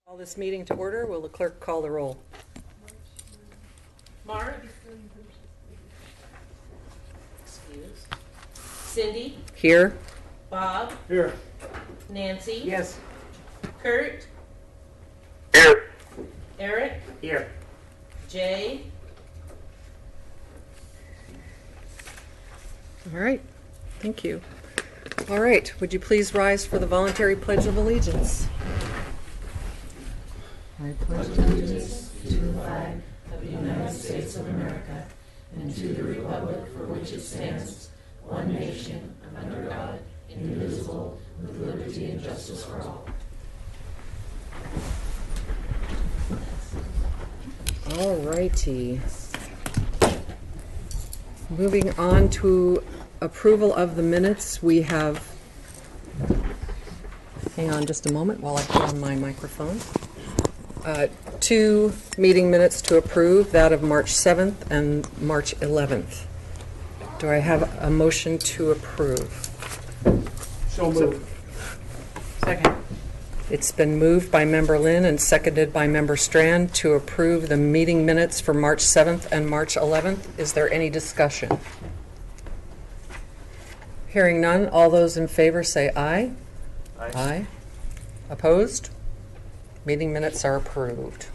Call this meeting to order. Will the clerk call the roll? Mark? Excuse. Cindy? Here. Bob? Here. Nancy? Yes. Kurt? Here. Eric? Here. Jay? All right. Thank you. All right. Would you please rise for the voluntary Pledge of Allegiance? I pledge allegiance to the flag of the United States of America and to the republic for which it stands, one nation, under God, indivisible, with liberty and justice for all. All righty. Moving on to approval of the minutes, we have, hang on just a moment while I put on my microphone. Two meeting minutes to approve, that of March 7th and March 11th. Do I have a motion to approve? So moved. Second. It's been moved by Member Lynn and seconded by Member Strand to approve the meeting minutes for March 7th and March 11th. Is there any discussion? Hearing none, all those in favor say aye. Aye. Aye. Opposed? Meeting minutes are approved.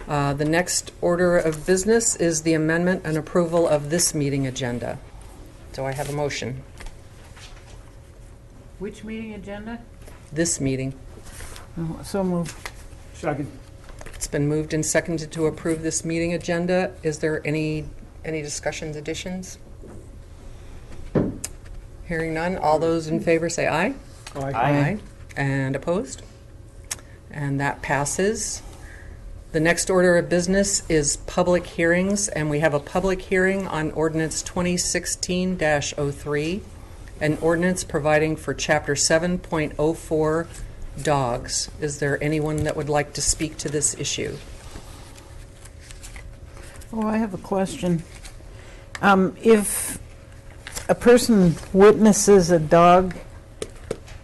The next order of business is the amendment and approval of this meeting agenda. Do I have a motion? Which meeting agenda? This meeting. Oh, so moved. Second. It's been moved and seconded to approve this meeting agenda. Is there any discussions, additions? Hearing none, all those in favor say aye. Aye. Aye. And opposed? And that passes. The next order of business is public hearings, and we have a public hearing on ordinance 2016-03, an ordinance providing for Chapter 7.04 dogs. Is there anyone that would like to speak to this issue? Oh, I have a question. If a person witnesses a dog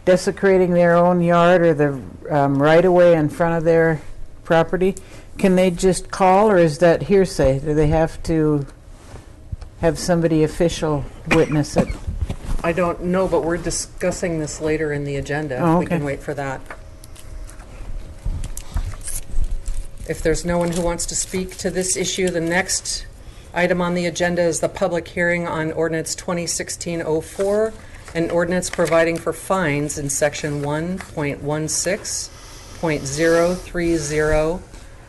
desecrating their own yard or the right-of-way in front of their property, can they just call, or is that hearsay? Do they have to have somebody official witness it? I don't know, but we're discussing this later in the agenda. Oh, We can okay. wait for that. If there's no one who wants to speak to this issue, the next item on the agenda is the public hearing on ordinance 2016-04, an ordinance providing for fines in section 1.16.030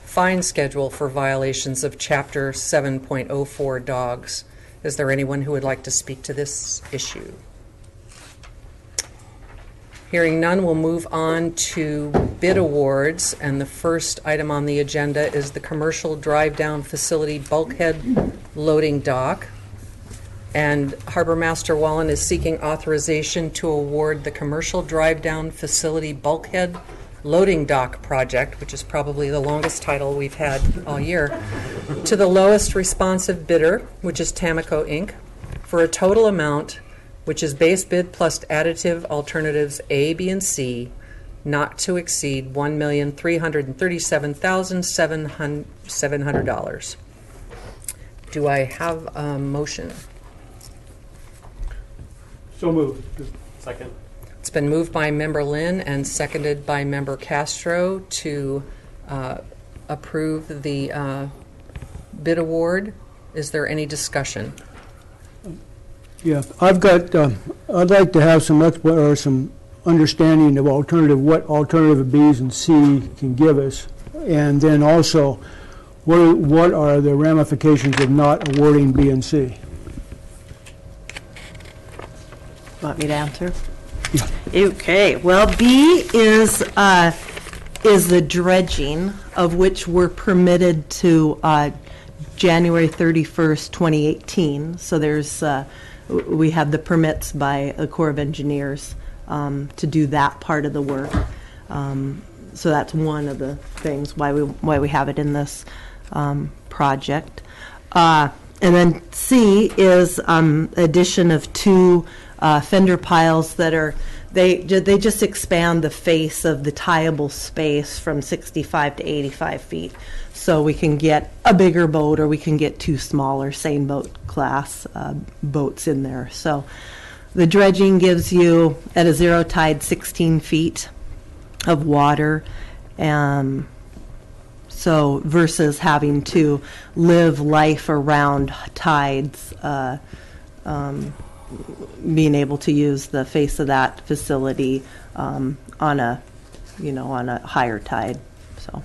fine schedule for violations of Chapter 7.04 dogs. Is there anyone who would like to speak to this issue? Hearing none, we'll move on to bid awards, and the first item on the agenda is the commercial drive-down facility bulkhead loading dock. And Harbor Master Wallen is seeking authorization to award the commercial drive-down facility bulkhead loading dock project, which is probably the longest title we've had all year, to the lowest responsive bidder, which is Tamaco Inc., for a total amount which is base bid plus additive alternatives A, B, and C, not to exceed $1,337,700. Do I have a motion? So moved. Second. It's been moved by Member Lynn and seconded by Member Castro to approve the bid award. Is there any discussion? Yeah, I'd like to have some understanding of what alternative B's and C can give us, and then also what are the ramifications of not awarding B and C? Want me to answer? Yeah. Okay. Well, B is the dredging, of which we're permitted to January 31st, 2018. So there's we have the permits by the Corps of Engineers to do that part of the work. So that's one of the things why we have it in this project. And then C is addition of two fender piles that are, they just expand the face of the tieable space from 65 to 85 feet. So we can get a bigger boat, or we can get two smaller sailboat class boats in there. So the dredging gives you, at a zero tide, 16 feet of water. So versus having to live life around tides, being able to use the face of that facility on a higher tide. So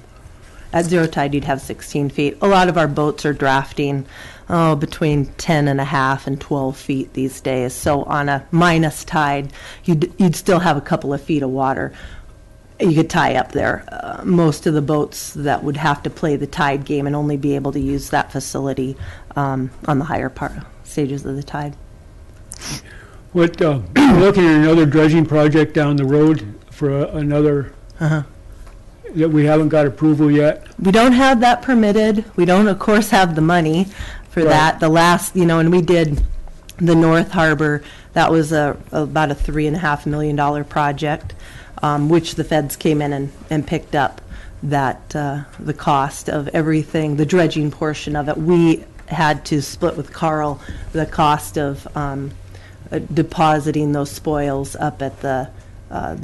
at zero tide, you'd have 16 feet. A lot of our boats are drafting between 10.5 and 12 feet these days. So on a minus tide, you'd still have a couple of feet of water you could tie up there. Most of the boats that would have to play the tide game and only be able to use that facility on the higher stages of the tide. What, looking at another dredging project down the road for another, that we haven't got approval yet? We don't have that permitted. We don't, of course, have the money for Right. that. The last, and we did the North Harbor. That was about a $3.5 million project, which the feds came in and picked up that the cost of everything, the dredging portion of it. We had to split with Carl the cost of depositing those spoils up at the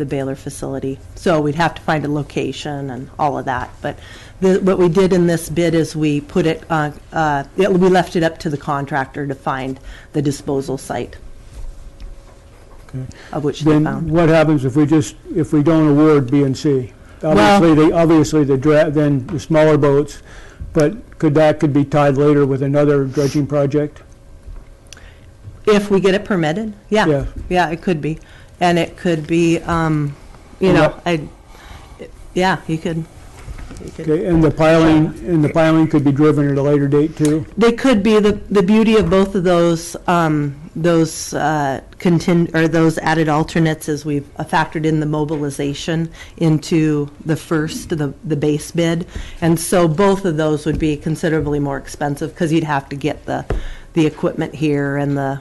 Baylor facility. So we'd have to find a location and all of that. But what we did in this bid is we put it, we left it up to the contractor to find the disposal site. Okay. Of which they Then found. what happens if we don't award B and C? Obviously, then the smaller boats, but could be tied later with another dredging project? If we get it permitted, Yeah. yeah, it could be. And it could be, you could. Okay, and the piling could be driven at a later date too? They could be. The beauty of both of those those added alternates is we've factored in the mobilization into the base bid, and so both of those would be considerably more expensive because you'd have to get the equipment here and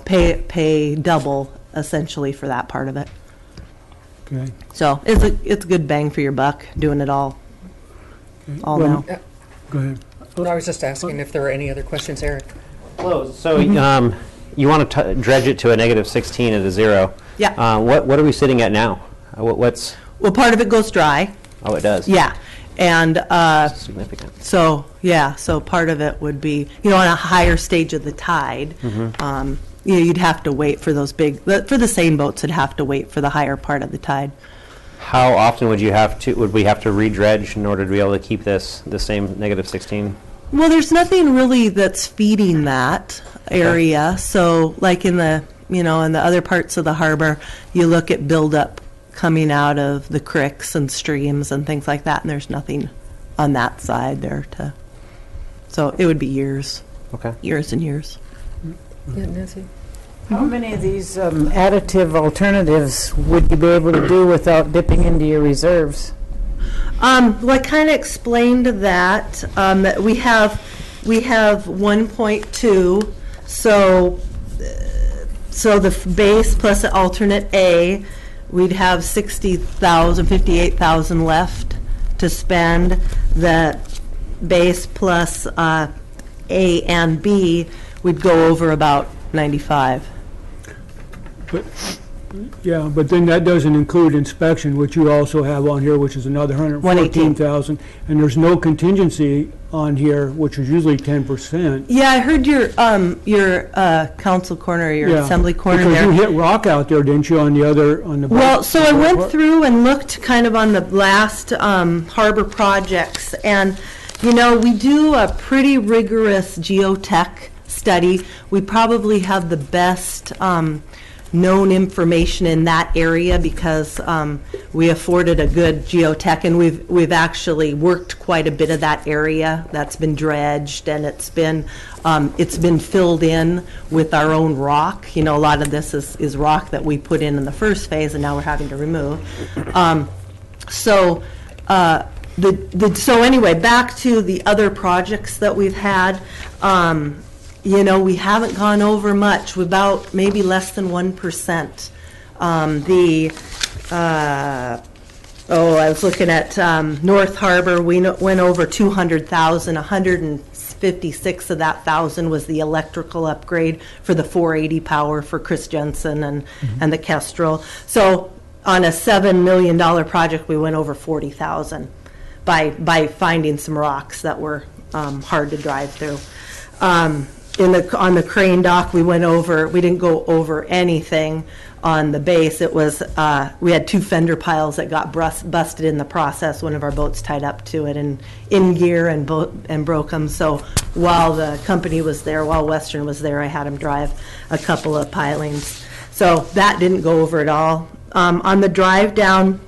pay double essentially for that part of it. Okay. So it's a good bang for your buck doing it all now. Go ahead. No, I was just asking if there were any other questions, Eric. Hello. So you want to dredge it to a negative 16 at a zero. Yeah. What are we sitting at now? What's? Well, part of it goes dry. Oh, it does. Yeah. And Significant. so part of it would be, on a higher stage of the tide, you'd have to wait for those for the same boats would have to wait for the higher part of the tide. How often would we have to re-dredge in order to be able to keep the same negative 16? Well, there's nothing really that's feeding that area. So like in the other parts of the harbor, you look at buildup coming out of the creeks and streams and things like that, and there's nothing on that side there so it would be years. Okay. Years and years. Yeah, Nancy? How many of these additive alternatives would you be able to do without dipping into your reserves? Well, I kind of explained that we have 1.2, so the base plus the alternate A, we'd have 58,000 left to spend. The base plus A and B, we'd go over about 95. But then that doesn't include inspection, which you also have on here, which is another 114,000. And there's no contingency on here, which is usually 10%. Yeah, I heard your council corner, your assembly corner because there. you hit rock out there, didn't you, on the Well, so I went through and looked kind of on the last harbor projects, and we do a pretty rigorous geotech study. We probably have the best known information in that area because we afforded a good geotech, and we've actually worked quite a bit of that area. That's been dredged, and it's been filled in with our own rock. A lot of this is rock that we put in the first phase, and now we're having to remove. So anyway, back to the other projects that we've had. you know, we haven't gone over much, about maybe less than 1%. I was looking at North Harbor, we went over 200,000, 156 of that thousand was the electrical upgrade for the 480 power for Chris Jensen and the Kestrel. So on a $7 million project, we went over 40,000 by finding some rocks that were hard to drive through. On the crane dock, we didn't go over anything on the base. It was, we had 2 fender piles that got busted in the process. One of our boats tied up to it and in gear and broke them. So while the company was there, while Western was there, I had them drive a couple of pilings. So that didn't go over at all. On the drive down,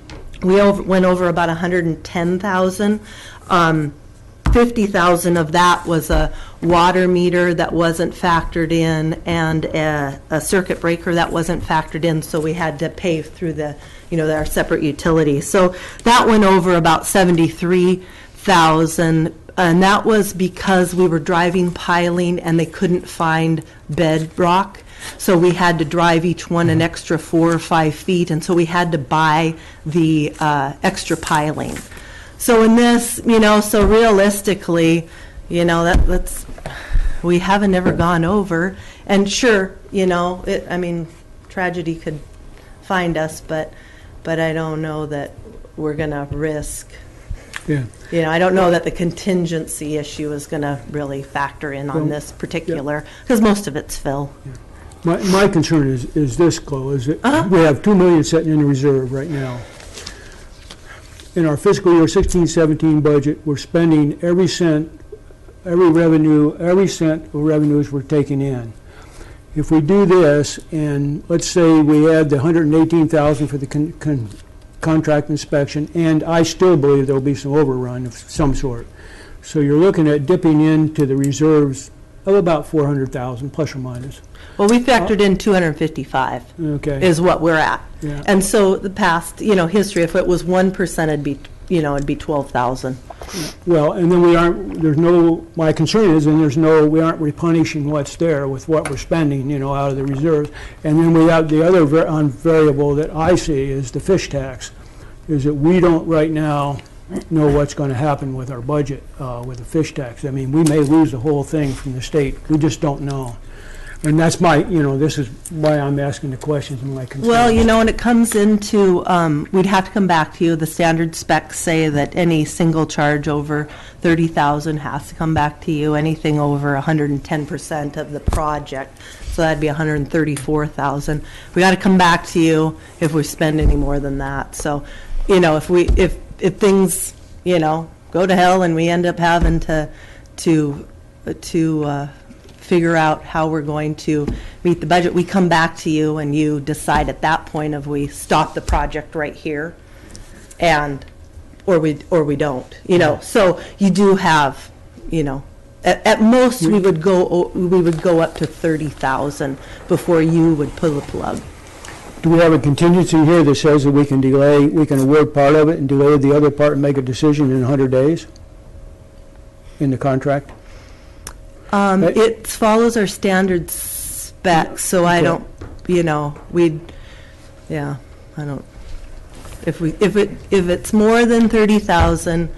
we went over about 110,000. 50,000 of that was a water meter that wasn't factored in and a circuit breaker that wasn't factored in, so we had to pay through our separate utilities. So that went over about 73,000, and that was because we were driving piling and they couldn't find bedrock. So we had to drive each one an extra 4 or 5 feet, and so we had to buy the extra piling. So in this, so realistically, that's we haven't ever gone over. And sure, tragedy could find us, but I don't know that we're going to risk. Yeah. I don't know that the contingency issue is going to really factor in on this particular, because most of it's fill. Yeah. My concern is this, Chloe, is that we have $2 million sitting in the reserve right now. In our fiscal year 16-17 budget, we're spending every cent of revenues we're taking in. If we do this, and let's say we add the 118,000 for the contract inspection, and I still believe there'll be some overrun of some sort. So you're looking at dipping into the reserves of about 400,000 plus or minus. Well, we factored in 255 is what we're at. Yeah. And so the past, history, if it was 1%, it'd be 12,000. Well, and then my concern is, we aren't replenishing what's there with what we're spending, out of the reserves. And then we have the other variable that I see is the fish tax, is that we don't right now know what's going to happen with our budget with the fish tax. I mean, we may lose the whole thing from the state. We just don't know. And that's this is why I'm asking the questions and my concerns. Well, when it comes into, we'd have to come back to you. The standard specs say that any single charge over 30,000 has to come back to you. Anything over 110% of the project, so that'd be 134,000. We got to come back to you if we spend any more than that. So, if things, go to hell and we end up having to figure out how we're going to meet the budget, we come back to you and you decide at that point if we stop the project right here or we don't, so you do have, at most we would go up to 30,000 before you would pull the plug. Do we have a contingency here that says that we can award part of it and delay the other part and make a decision in 100 days in the contract? It follows our standard specs, so I don't, I don't. If it's more than 30,000,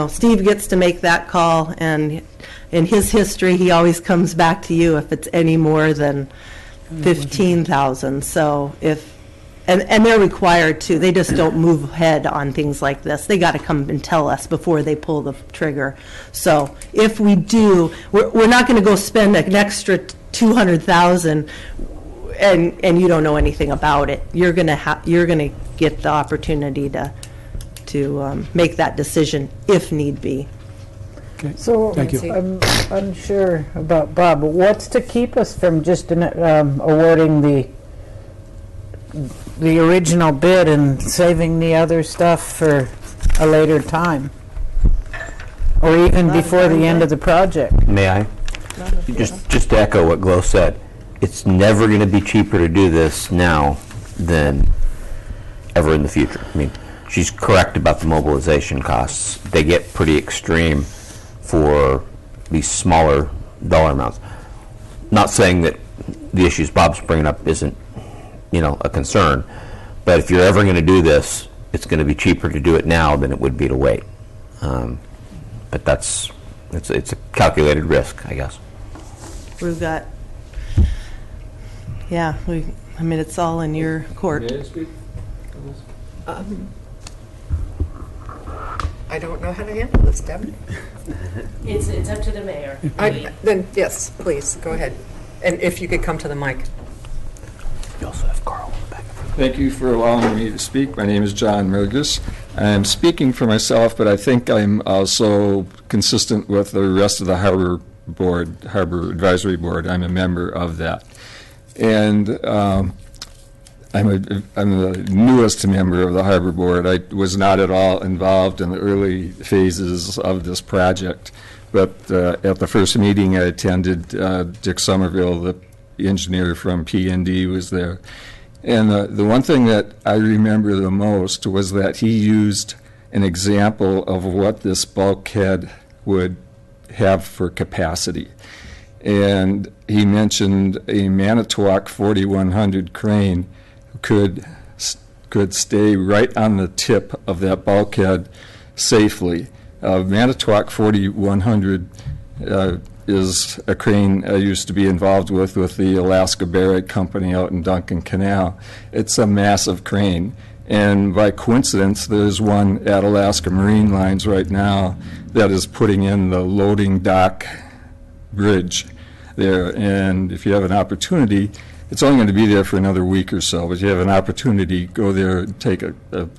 Steve gets to make that call, and in his history, he always comes back to you if it's any more than 15,000. So and they're required to. They just don't move ahead on things like this. They got to come and tell us before they pull the trigger. So if we do, we're not going to go spend an extra 200,000, and you don't know anything about it. You're going to get the opportunity to make that decision if need be. Okay. So Thank you. I'm unsure about Bob, but what's to keep us from just awarding the original bid and saving the other stuff for a later time, or even before the end of the project? May I? Just to echo what Glo said, it's never going to be cheaper to do this now than ever in the future. I mean, she's correct about the mobilization costs. They get pretty extreme for these smaller dollar amounts. Not saying that the issues Bob's bringing up isn't, a concern, but if you're ever going to do this, it's going to be cheaper to do it now than it would be to wait. But it's a calculated risk, I guess. We've got, it's all in your court. I don't know how to handle this, Deb. It's up to the mayor. Then, yes, please, go ahead. And if you could come to the mic. You also have Carl in the back. Thank you for allowing me to speak. My name is John Mergus. I'm speaking for myself, but I think I'm also consistent with the rest of the Harbor Advisory Board. I'm a member of that. And I'm the newest member of the Harbor Board. I was not at all involved in the early phases of this project. But at the first meeting I attended, Dick Somerville, the engineer from P&D, was there. And the one thing that I remember the most was that he used an example of what this bulkhead would have for capacity. And he mentioned a Manitowoc 4100 crane could stay right on the tip of that bulkhead safely. Manitowoc 4100 is a crane I used to be involved with the Alaska Barrett Company out in Duncan Canal. It's a massive crane. And by coincidence, there's one at Alaska Marine Lines right now that is putting in the loading dock bridge there. And if you have an opportunity, it's only going to be there for another week or so, but you have an opportunity, go there and take a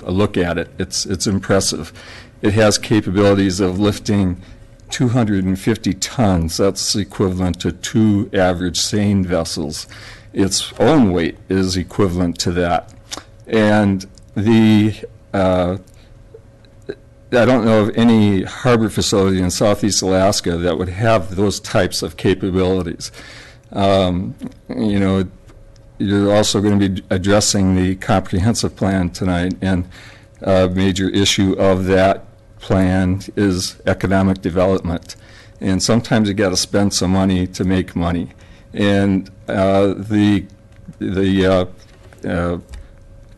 look at it. It's impressive. It has capabilities of lifting 250 tons. That's equivalent to 2 average seine vessels. Its own weight is equivalent to that. And I don't know of any harbor facility in Southeast Alaska that would have those types of capabilities. You're also going to be addressing the comprehensive plan tonight, and a major issue of that plan is economic development. And sometimes you got to spend some money to make money. And the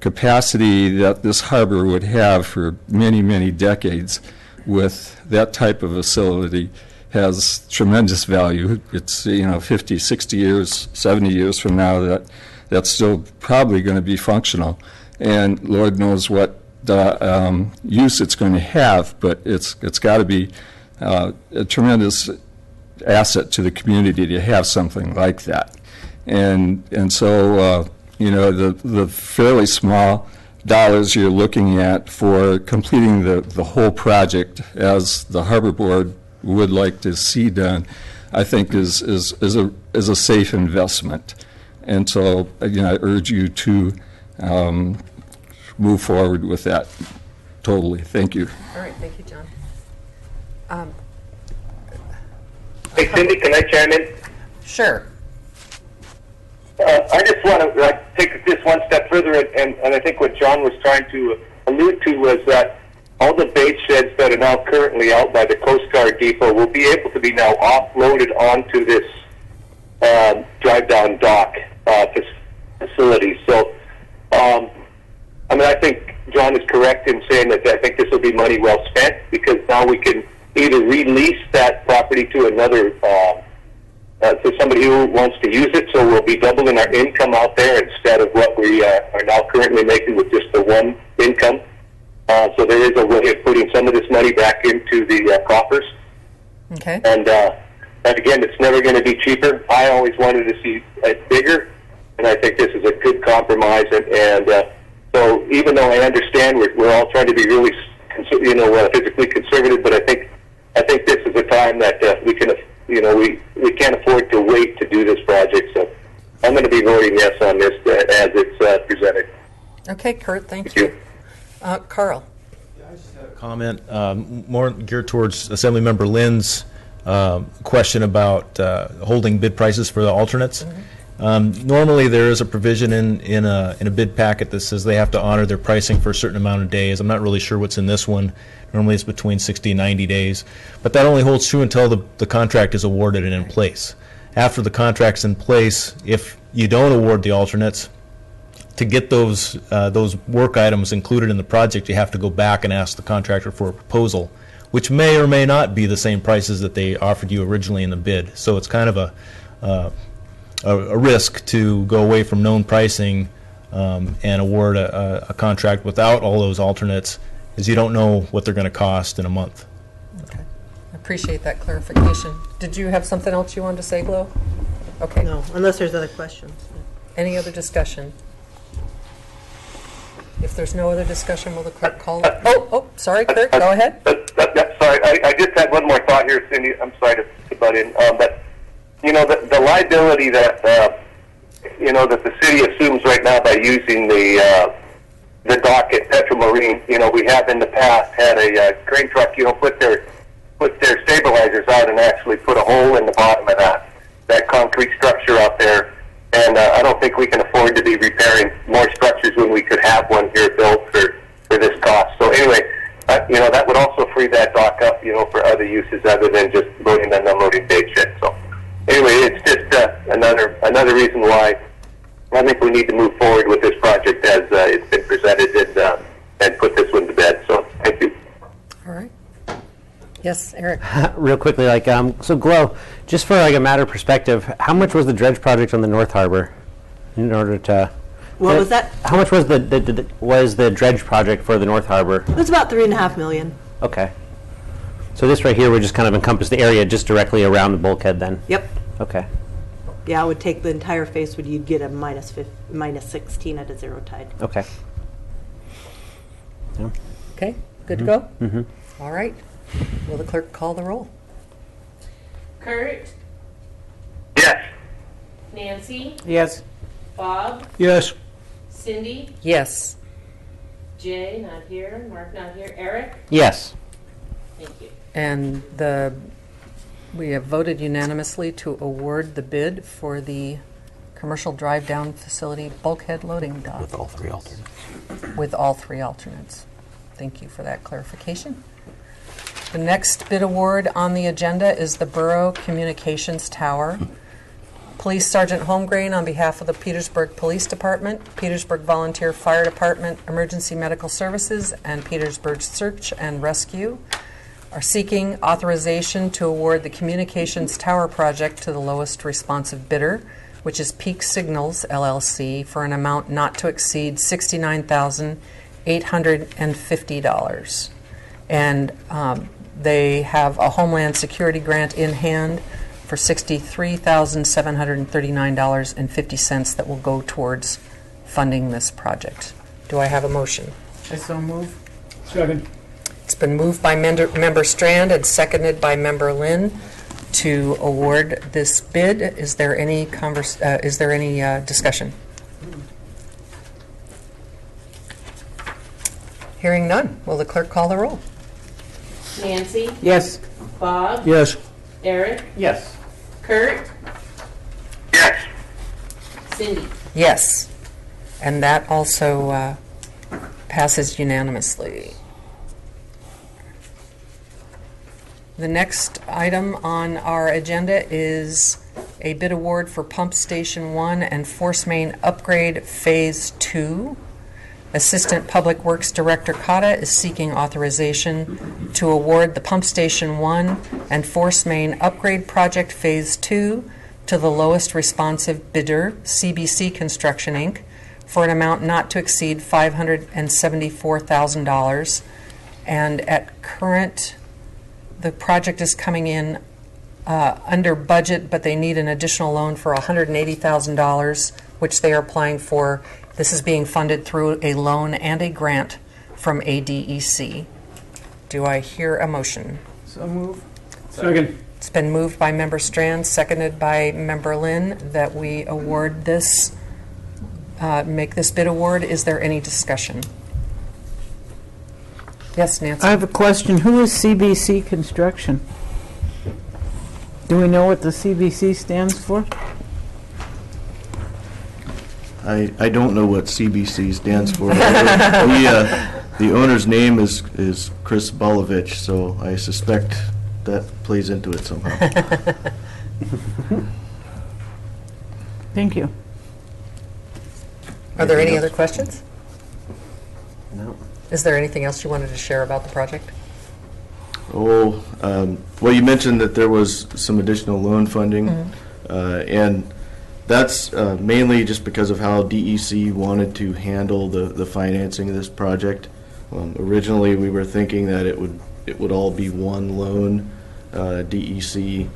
capacity that this harbor would have for many, many decades with that type of facility has tremendous value. It's 50, 60 years, 70 years from now that's still probably going to be functional, and Lord knows what use it's going to have, but it's got to be a tremendous asset to the community to have something like that. And so the fairly small dollars you're looking at for completing the whole project, as the Harbor Board would like to see done, I think is a safe investment. And so I urge you to move forward with that totally. Thank you. All right, thank you, John. Hey, Cindy, can I chime in? Sure. I just want to take this one step further, and I think what John was trying to allude to was that all the bait sheds that are now currently out by the Coast Guard depot will be able to be now offloaded onto this drive-down dock facility. So, I think John is correct in saying that I think this will be money well spent, because now we can either release that property to another, to somebody who wants to use it, so we'll be doubling our income out there instead of what we are now currently making with just the one income. So there is a way of putting some of this money back into the coffers. Okay. And again, it's never going to be cheaper. I always wanted to see it bigger, and I think this is a good compromise. And so even though I understand we're all trying to be really, physically conservative, but I think this is a time that we can, we can't afford to wait to do this project. So I'm going to be voting yes on this as it's presented. Okay, Kurt, thank you. Carl. I just had a comment more geared towards Assemblymember Lynn's question about holding bid prices for the alternates. Mm-hmm. Normally, there is a provision in a bid packet that says they have to honor their pricing for a certain amount of days. I'm not really sure what's in this one. Normally, it's between 60 and 90 days, but that only holds true until the contract is awarded and in place. after the contract's in place, if you don't award the alternates, to get those work items included in the project, you have to go back and ask the contractor for a proposal, which may or may not be the same prices that they offered you originally in the bid. So it's kind of a risk to go away from known pricing and award a contract without all those alternates, as you don't know what they're going to cost in a month. Okay. I appreciate that clarification. Did you have something else you wanted to say, Glo? Okay. No, unless there's other questions. Any other discussion? If there's no other discussion, will the clerk call it? Oh, sorry, Kurt, go ahead. Sorry, I just had one more thought here, Cindy. I'm sorry to butt in. But, you know, the liability that, that the city assumes right now by using the dock at Petromarine, we have in the past had a crane truck, put their stabilizers out and actually put a hole in the bottom of that concrete structure out there. And I don't think we can afford to be repairing more structures when we could have one here built for this cost. So anyway, that would also free that dock up, for other uses other than just loading and unloading bait shit. So anyway, it's just another reason why I think we need to move forward with this project as it's been presented and put this one to bed. So thank you. All right. Yes, Eric. Real quickly, so Glo, just for a matter of perspective, how much was the dredge project on the North Harbor in order to? What was that? How much was the dredge project for the North Harbor? It was about $3.5 million. Okay. So this right here would just kind of encompass the area just directly around the bulkhead then? Yep. Okay. Yeah, it would take the entire face, would you'd get a minus 16 at a zero tide. Okay. Yeah. Okay, good to go? Mm-hmm. All right. Will the clerk call the roll? Kurt, Yes. Nancy, Yes. Bob, Yes. Cindy, Yes. Jay, not here, Mark, not here, Eric, Yes. thank you. And we have voted unanimously to award the bid for the commercial drive-down facility bulkhead loading dock. With all three alternates. With all three alternates. Thank you for that clarification. The next bid award on the agenda is the Borough Communications Tower. Police Sergeant Holmgren on behalf of the Petersburg Police Department, Petersburg Volunteer Fire Department, Emergency Medical Services, and Petersburg Search and Rescue are seeking authorization to award the Communications Tower project to the lowest responsive bidder, which is Peak Signals, LLC, for an amount not to exceed $69,850. And they have a Homeland Security grant in hand for $63,739.50 that will go towards funding this project. Do I have a motion? I so move. Second. It's been moved by Member Strand and seconded by Member Lynn to award this bid. Is there any discussion? Hearing none. Will the clerk call the roll? Nancy, Yes. Bob, Yes. Eric, Yes. Kurt, Yes. Cindy. Yes. And that also passes unanimously. The next item on our agenda is a bid award for Pump Station 1 and Force Main Upgrade Phase 2. Assistant Public Works Director Cotta is seeking authorization to award the Pump Station 1 and Force Main Upgrade Project Phase 2 to the lowest responsive bidder, CBC Construction, Inc., for an amount not to exceed $574,000. And at current, the project is coming in under budget, but they need an additional loan for $180,000, which they are applying for. This is being funded through a loan and a grant from ADEC. Do I hear a motion? So move. Second. It's been moved by Member Strand, seconded by Member Lynn, that we award this, make this bid award. Is there any discussion? Yes, Nancy. I have a question. Who is CBC Construction? Do we know what the CBC stands for? I don't know what CBC stands for. The owner's name is Chris Bolovich, so I suspect that plays into it somehow. Thank you. Are there any other questions? No. Is there anything else you wanted to share about the project? Oh, well, you mentioned that there was some additional loan funding, and that's mainly just because of how DEC wanted to handle the financing of this project. Originally, we were thinking that it would all be one loan. DEC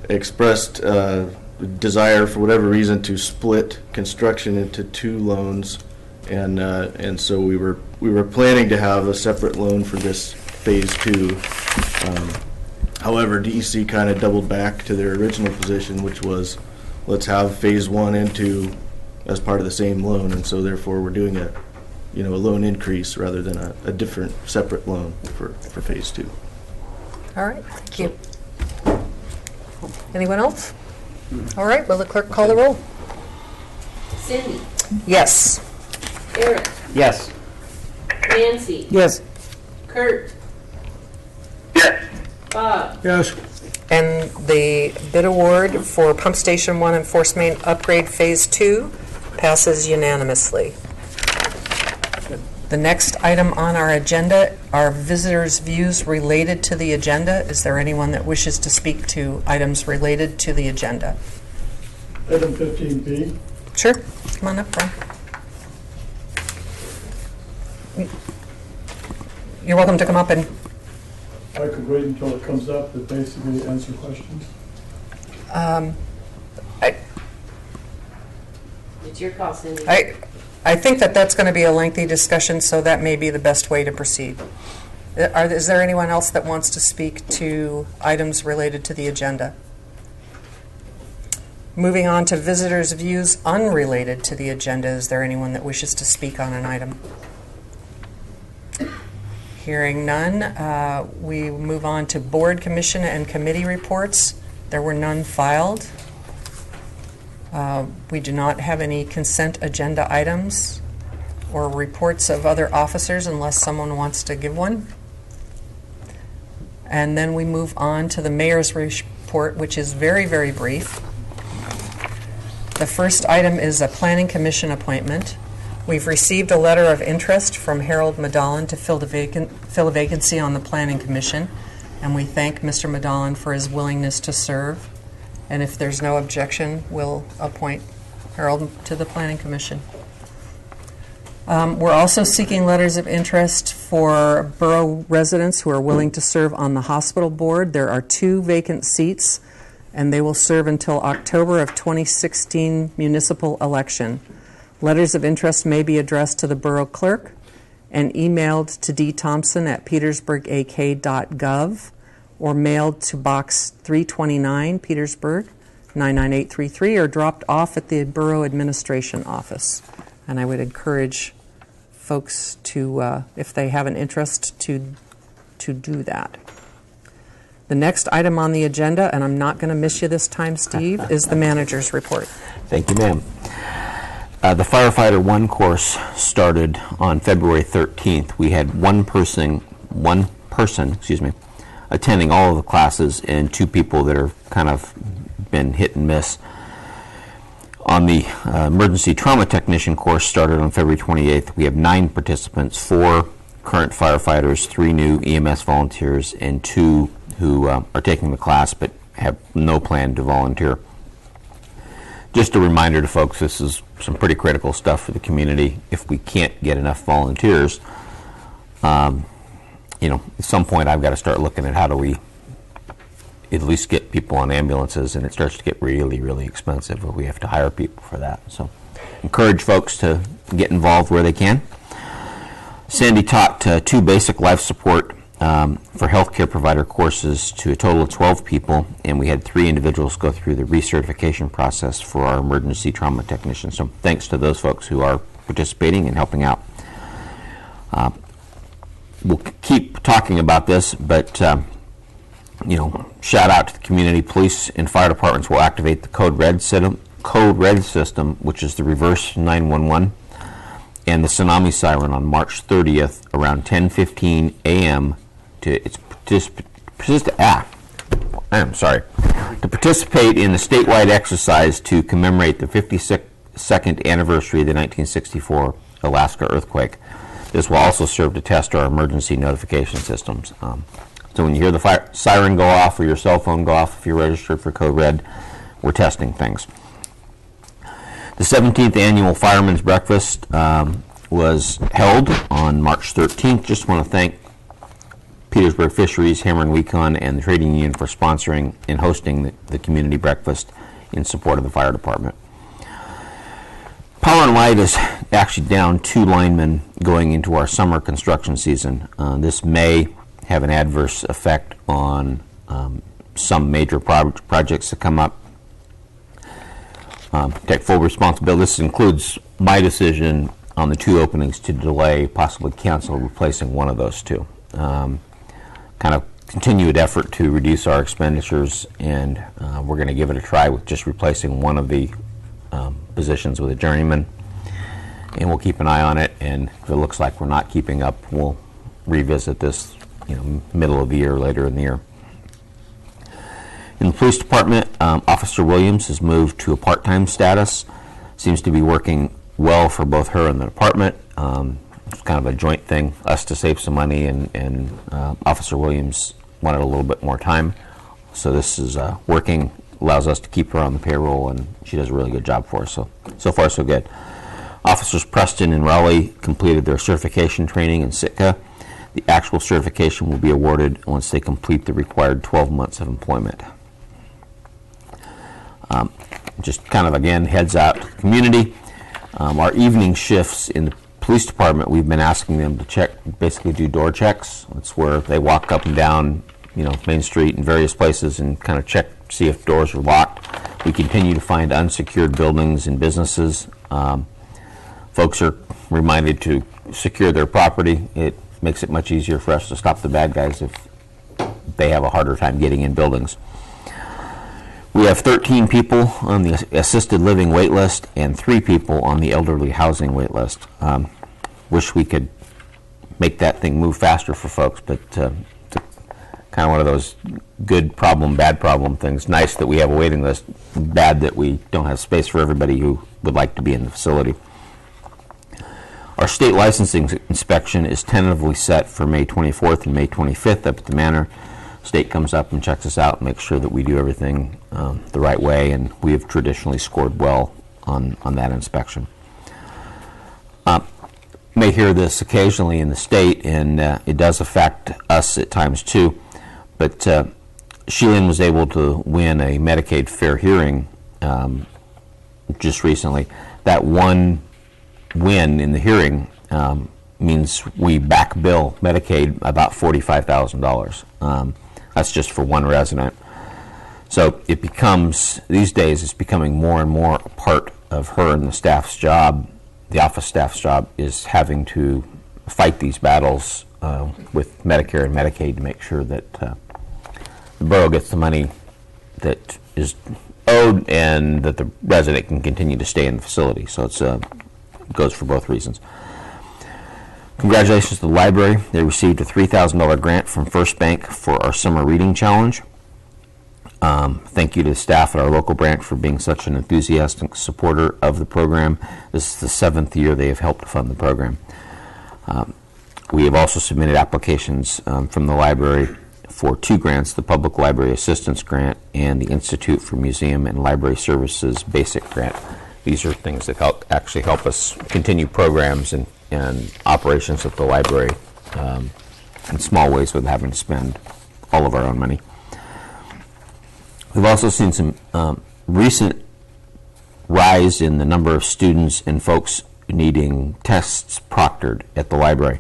expressed desire, for whatever reason, to split construction into two loans, and so we were planning to have a separate loan for this phase 2. However, DEC kind of doubled back to their original position, which was let's have phase 1 and 2 as part of the same loan, and so therefore we're doing a loan increase rather than a different separate loan for phase 2. All right, thank you. Anyone else? All right, will the clerk call the roll? Cindy, Yes. Eric, Yes. Nancy, Yes. Kurt, Yes. Bob, Yes. And the bid award for Pump Station 1 and Force Main Upgrade Phase 2 passes unanimously. The next item on our agenda are visitors' views related to the agenda. Is there anyone that wishes to speak to items related to the agenda? Item 15B. Sure, come on up, Brian. You're welcome to come up and I could wait until it comes up to basically answer questions. it's your call, Cindy. I think that that's going to be a lengthy discussion, so that may be the best way to proceed. Is there anyone else that wants to speak to items related to the agenda? Moving on to visitors' views unrelated to the agenda, is there anyone that wishes to speak on an item? Hearing none, we move on to board, commission, and committee reports. There were none filed. We do not have any consent agenda items or reports of other officers unless someone wants to give one. And then we move on to the mayor's report, which is very, very brief. The first item is a planning commission appointment. We've received a letter of interest from Harold Madallen to fill a vacancy on the planning commission, and we thank Mr. Madallen for his willingness to serve. And if there's no objection, we'll appoint Harold to the Planning Commission. We're also seeking letters of interest for borough residents who are willing to serve on the hospital board. There are 2 vacant seats, and they will serve until October of 2016 municipal election. Letters of interest may be addressed to the borough clerk and emailed to dthompson@petersburgak.gov. or mailed to Box 329, Petersburg, 99833, or dropped off at the Borough Administration Office. And I would encourage folks to, if they have an interest, to do that. The next item on the agenda, and I'm not going to miss you this time, Steve, is the manager's report. Thank you, ma'am. The Firefighter 1 course started on February 13th. We had one person, attending all of the classes, and 2 people that are kind of been hit and miss. On the emergency trauma technician course started on February 28th. We have 9 participants, 4 current firefighters, 3 new EMS volunteers, and 2 who are taking the class but have no plan to volunteer. Just a reminder to folks, this is some pretty critical stuff for the community. If we can't get enough volunteers, at some point I've got to start looking at how do we at least get people on ambulances, and it starts to get really, really expensive. We have to hire people for that. So encourage folks to get involved where they can. Sandy taught 2 basic life support for healthcare provider courses to a total of 12 people, and we had 3 individuals go through the recertification process for our emergency trauma technicians. So thanks to those folks who are participating and helping out. We'll keep talking about this, but shout out to the community. Police and fire departments will activate the Code Red system, which is the reverse 911, and the tsunami siren on March 30th around 10:15 a.m. to participate in a statewide exercise to commemorate the 52nd anniversary of the 1964 Alaska earthquake. This will also serve to test our emergency notification systems. So when you hear the siren go off or your cell phone go off, if you're registered for Code Red, we're testing things. The 17th annual Fireman's Breakfast was held on March 13th. Just want to thank Petersburg Fisheries, Hammer and Wecon, and the Trading Union for sponsoring and hosting the community breakfast in support of the fire department. Power and Light is actually down 2 linemen going into our summer construction season. This may have an adverse effect on some major projects that come up. Take full responsibility. This includes my decision on the 2 openings to delay, possibly cancel, replacing one of those 2. Kind of continued effort to reduce our expenditures, and we're going to give it a try with just replacing one of the positions with a journeyman, and we'll keep an eye on it, and if it looks like we're not keeping up, we'll revisit this middle of the year, later in the year. In the police department, Officer Williams has moved to a part-time status. Seems to be working well for both her and the department. It's kind of a joint thing, us to save some money, and Officer Williams wanted a little bit more time. So this is working, allows us to keep her on the payroll, and she does a really good job for us. So far, so good. Officers Preston and Raleigh completed their certification training in Sitka. The actual certification will be awarded once they complete the required 12 months of employment. Just kind of, again, heads out to the community. Our evening shifts in the police department, we've been asking them to check, basically do door checks. That's where they walk up and down, Main Street and various places and kind of check, see if doors are locked. We continue to find unsecured buildings and businesses. Folks are reminded to secure their property. It makes it much easier for us to stop the bad guys if they have a harder time getting in buildings. We have 13 people on the assisted living wait list and 3 people on the elderly housing wait list. Wish we could make that thing move faster for folks, but it's kind of one of those good problem, bad problem things. Nice that we have a waiting list, bad that we don't have space for everybody who would like to be in the facility. Our state licensing inspection is tentatively set for May 24th and May 25th up at the Manor. State comes up and checks us out and makes sure that we do everything the right way, and we have traditionally scored well on that inspection. May hear this occasionally in the state, and it does affect us at times too, but Sheilin was able to win a Medicaid fair hearing just recently. That one win in the hearing means we back bill Medicaid about $45,000. That's just for one resident. So it becomes, these days, it's becoming more and more a part of her and the staff's job. The office staff's job is having to fight these battles with Medicare and Medicaid to make sure that the borough gets the money that is owed and that the resident can continue to stay in the facility. So it goes for both reasons. Congratulations to the library. They received a $3,000 grant from First Bank for our summer reading challenge. Thank you to the staff at our local branch for being such an enthusiastic supporter of the program. This is the 7th year they have helped fund the program. We have also submitted applications from the library for 2 grants, the Public Library Assistance Grant and the Institute for Museum and Library Services Basic Grant. These are things that actually help us continue programs and operations at the library in small ways without having to spend all of our own money. We've also seen some recent rise in the number of students and folks needing tests proctored at the library.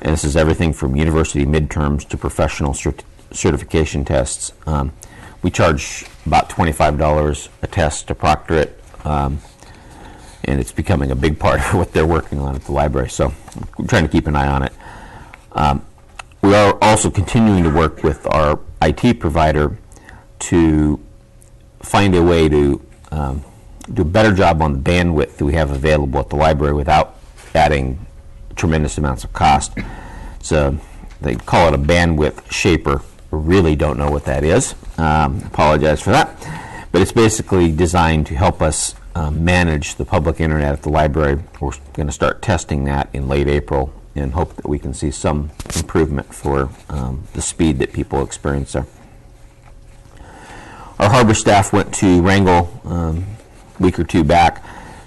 And this is everything from university midterms to professional certification tests. We charge about $25 a test to proctor it, and it's becoming a big part of what they're working on at the library. So we're trying to keep an eye on it. We are also continuing to work with our IT provider to find a way to do a better job on the bandwidth that we have available at the library without adding tremendous amounts of cost. So they call it a bandwidth shaper. We really don't know what that is. Apologize for that. But it's basically designed to help us manage the public internet at the library. We're going to start testing that in late April and hope that we can see some improvement for the speed that people experience there. Our harbor staff went to Wrangell a week or two back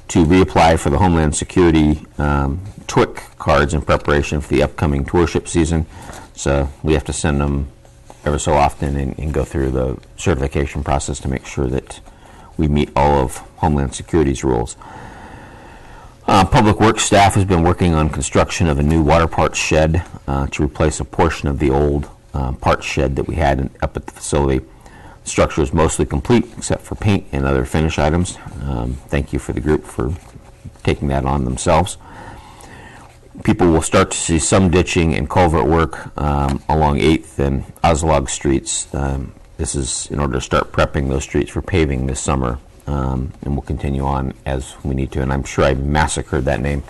to reapply for the Homeland Security TWIC cards in preparation for the upcoming tourship season. So we have to send them ever so often and go through the certification process to make sure that we meet all of Homeland Security's rules. Public Works staff has been working on construction of a new water parts shed to replace a portion of the old parts shed that we had up at the facility. The structure is mostly complete except for paint and other finish items. Thank you for the group for taking that on themselves. People will start to see some ditching and culvert work along 8th and Oslog streets. This is in order to start prepping those streets for paving this summer, and we'll continue on as we need to, and I'm sure I massacred that name.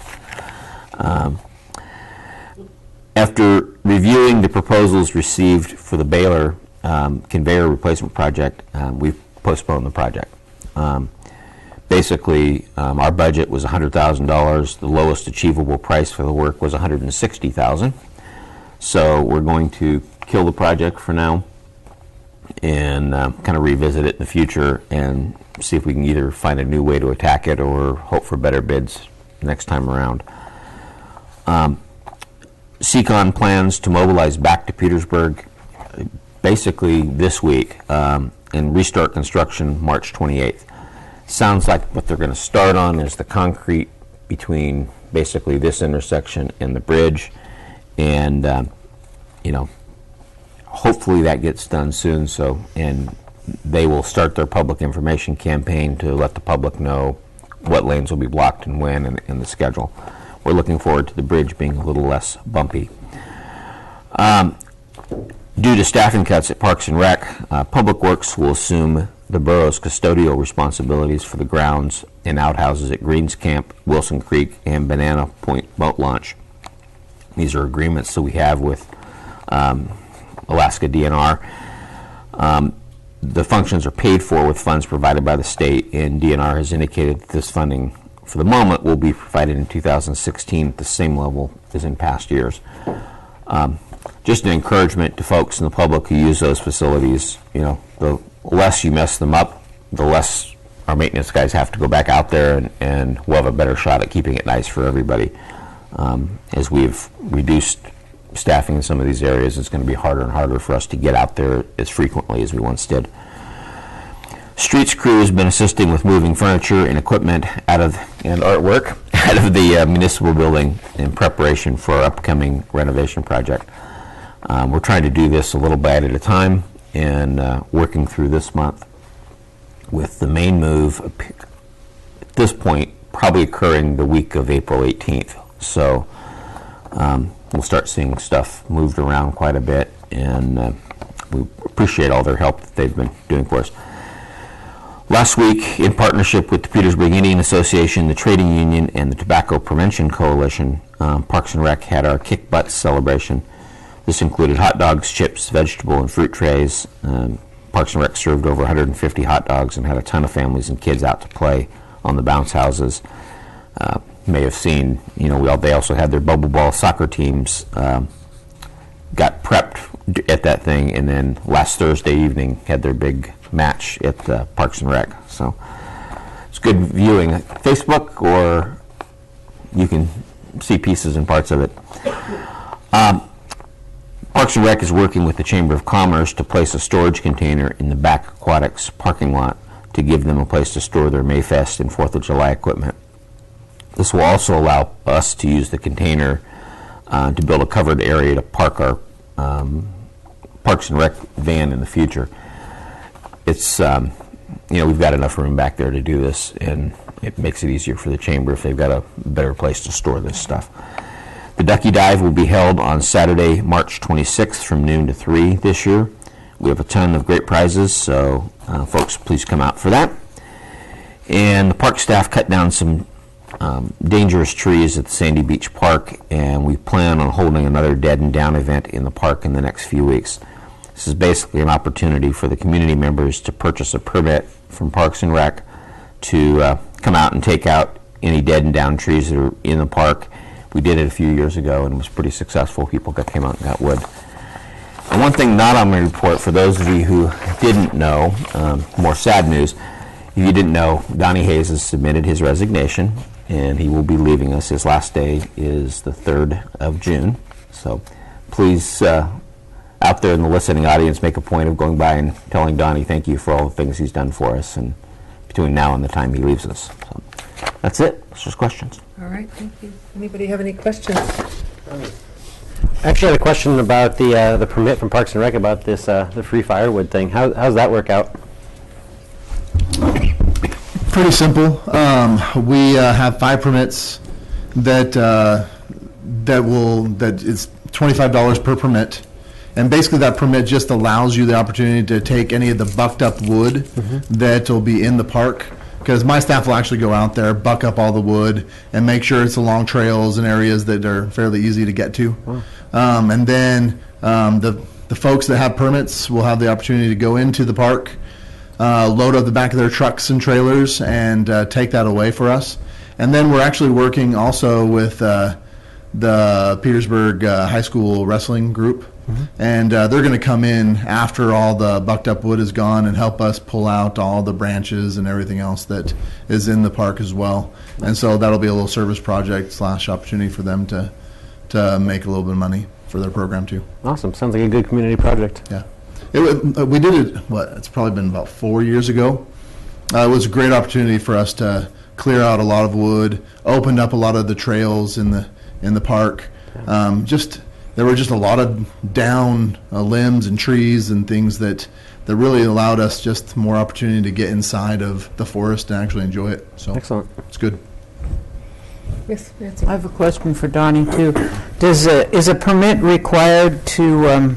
After reviewing the proposals received for the Baylor conveyor replacement project, we've postponed the project. Basically, our budget was $100,000. The lowest achievable price for the work was $160,000. So we're going to kill the project for now and kind of revisit it in the future and see if we can either find a new way to attack it or hope for better bids next time around. Seacon plans to mobilize back to Petersburg basically this week and restart construction March 28th. Sounds like what they're going to start on is the concrete between basically this intersection and the bridge, and hopefully that gets done soon. So, and they will start their public information campaign to let the public know what lanes will be blocked and when, and the schedule. We're looking forward to the bridge being a little less bumpy. Due to staffing cuts at Parks and Rec, Public Works will assume the borough's custodial responsibilities for the grounds and outhouses at Greens Camp, Wilson Creek, and Banana Point Boat Launch. These are agreements that we have with Alaska DNR. The functions are paid for with funds provided by the state, and DNR has indicated that this funding, for the moment, will be provided in 2016 at the same level as in past years. Just an encouragement to folks in the public who use those facilities. The less you mess them up, the less our maintenance guys have to go back out there, and we'll have a better shot at keeping it nice for everybody. As we've reduced staffing in some of these areas, it's going to be harder and harder for us to get out there as frequently as we once did. Streets crew has been assisting with moving furniture and equipment and artwork out of the municipal building in preparation for our upcoming renovation project. We're trying to do this a little bit at a time, and working through this month with the main move at this point probably occurring the week of April 18th. So we'll start seeing stuff moved around quite a bit, and we appreciate all their help that they've been doing for us. Last week, in partnership with the Petersburg Indian Association, the Trading Union, and the Tobacco Prevention Coalition, Parks and Rec had our Kick Butt celebration. This included hot dogs, chips, vegetable, and fruit trays. Parks and Rec served over 150 hot dogs and had a ton of families and kids out to play on the bounce houses. May have seen, they also had their bubble ball soccer teams got prepped at that thing, and then last Thursday evening had their big match at Parks and Rec. So it's good viewing at Facebook, or you can see pieces and parts of it. Parks and Rec is working with the Chamber of Commerce to place a storage container in the back aquatics parking lot to give them a place to store their Mayfest and 4th of July equipment. This will also allow us to use the container to build a covered area to park our Parks and Rec van in the future. It's, we've got enough room back there to do this, and it makes it easier for the Chamber if they've got a better place to store this stuff. The Ducky Dive will be held on Saturday, March 26th from noon to 3 this year. We have a ton of great prizes, so folks, please come out for that. And the park staff cut down some dangerous trees at the Sandy Beach Park, and we plan on holding another Dead and Down event in the park in the next few weeks. This is basically an opportunity for the community members to purchase a permit from Parks and Rec to come out and take out any dead and down trees that are in the park. We did it a few years ago and it was pretty successful. People came out and got wood. And one thing not on my report, for those of you who didn't know, more sad news, if you didn't know, Donnie Hayes has submitted his resignation and he will be leaving us. His last day is the 3rd of June. So please, out there in the listening audience, make a point of going by and telling Donnie thank you for all the things he's done for us and between now and the time he leaves us. So that's it. It's just questions. All right, thank you. Anybody have any questions? Actually, I had a question about the permit from Parks and Rec about this the free firewood thing. How's that work out? Pretty simple. We have 5 permits that it's $25 per permit, and basically that permit just allows you the opportunity to take any of the bucked up wood that will be in the park. Because my staff will actually go out there, buck up all the wood, and make sure it's along trails and areas that are fairly easy to get to. Wow. And then the folks that have permits will have the opportunity to go into the park, load up the back of their trucks and trailers, and take that away for us. And then we're actually working also with the Petersburg High School wrestling group. And they're going to come in after all the bucked up wood is gone and help us pull out all the branches and everything else that is in the park as well. And so that'll be a little service project / opportunity for them to make a little bit of money for their program too. Awesome. Sounds like a good community project. Yeah. We did it, it's probably been about 4 years ago. It was a great opportunity for us to clear out a lot of wood, opened up a lot of the trails in the park. There were just a lot of down limbs and trees and things that really allowed us just more opportunity to get inside of the forest and actually enjoy it. So excellent. It's good. Yes, Nancy. I have a question for Donnie too. Is a permit required to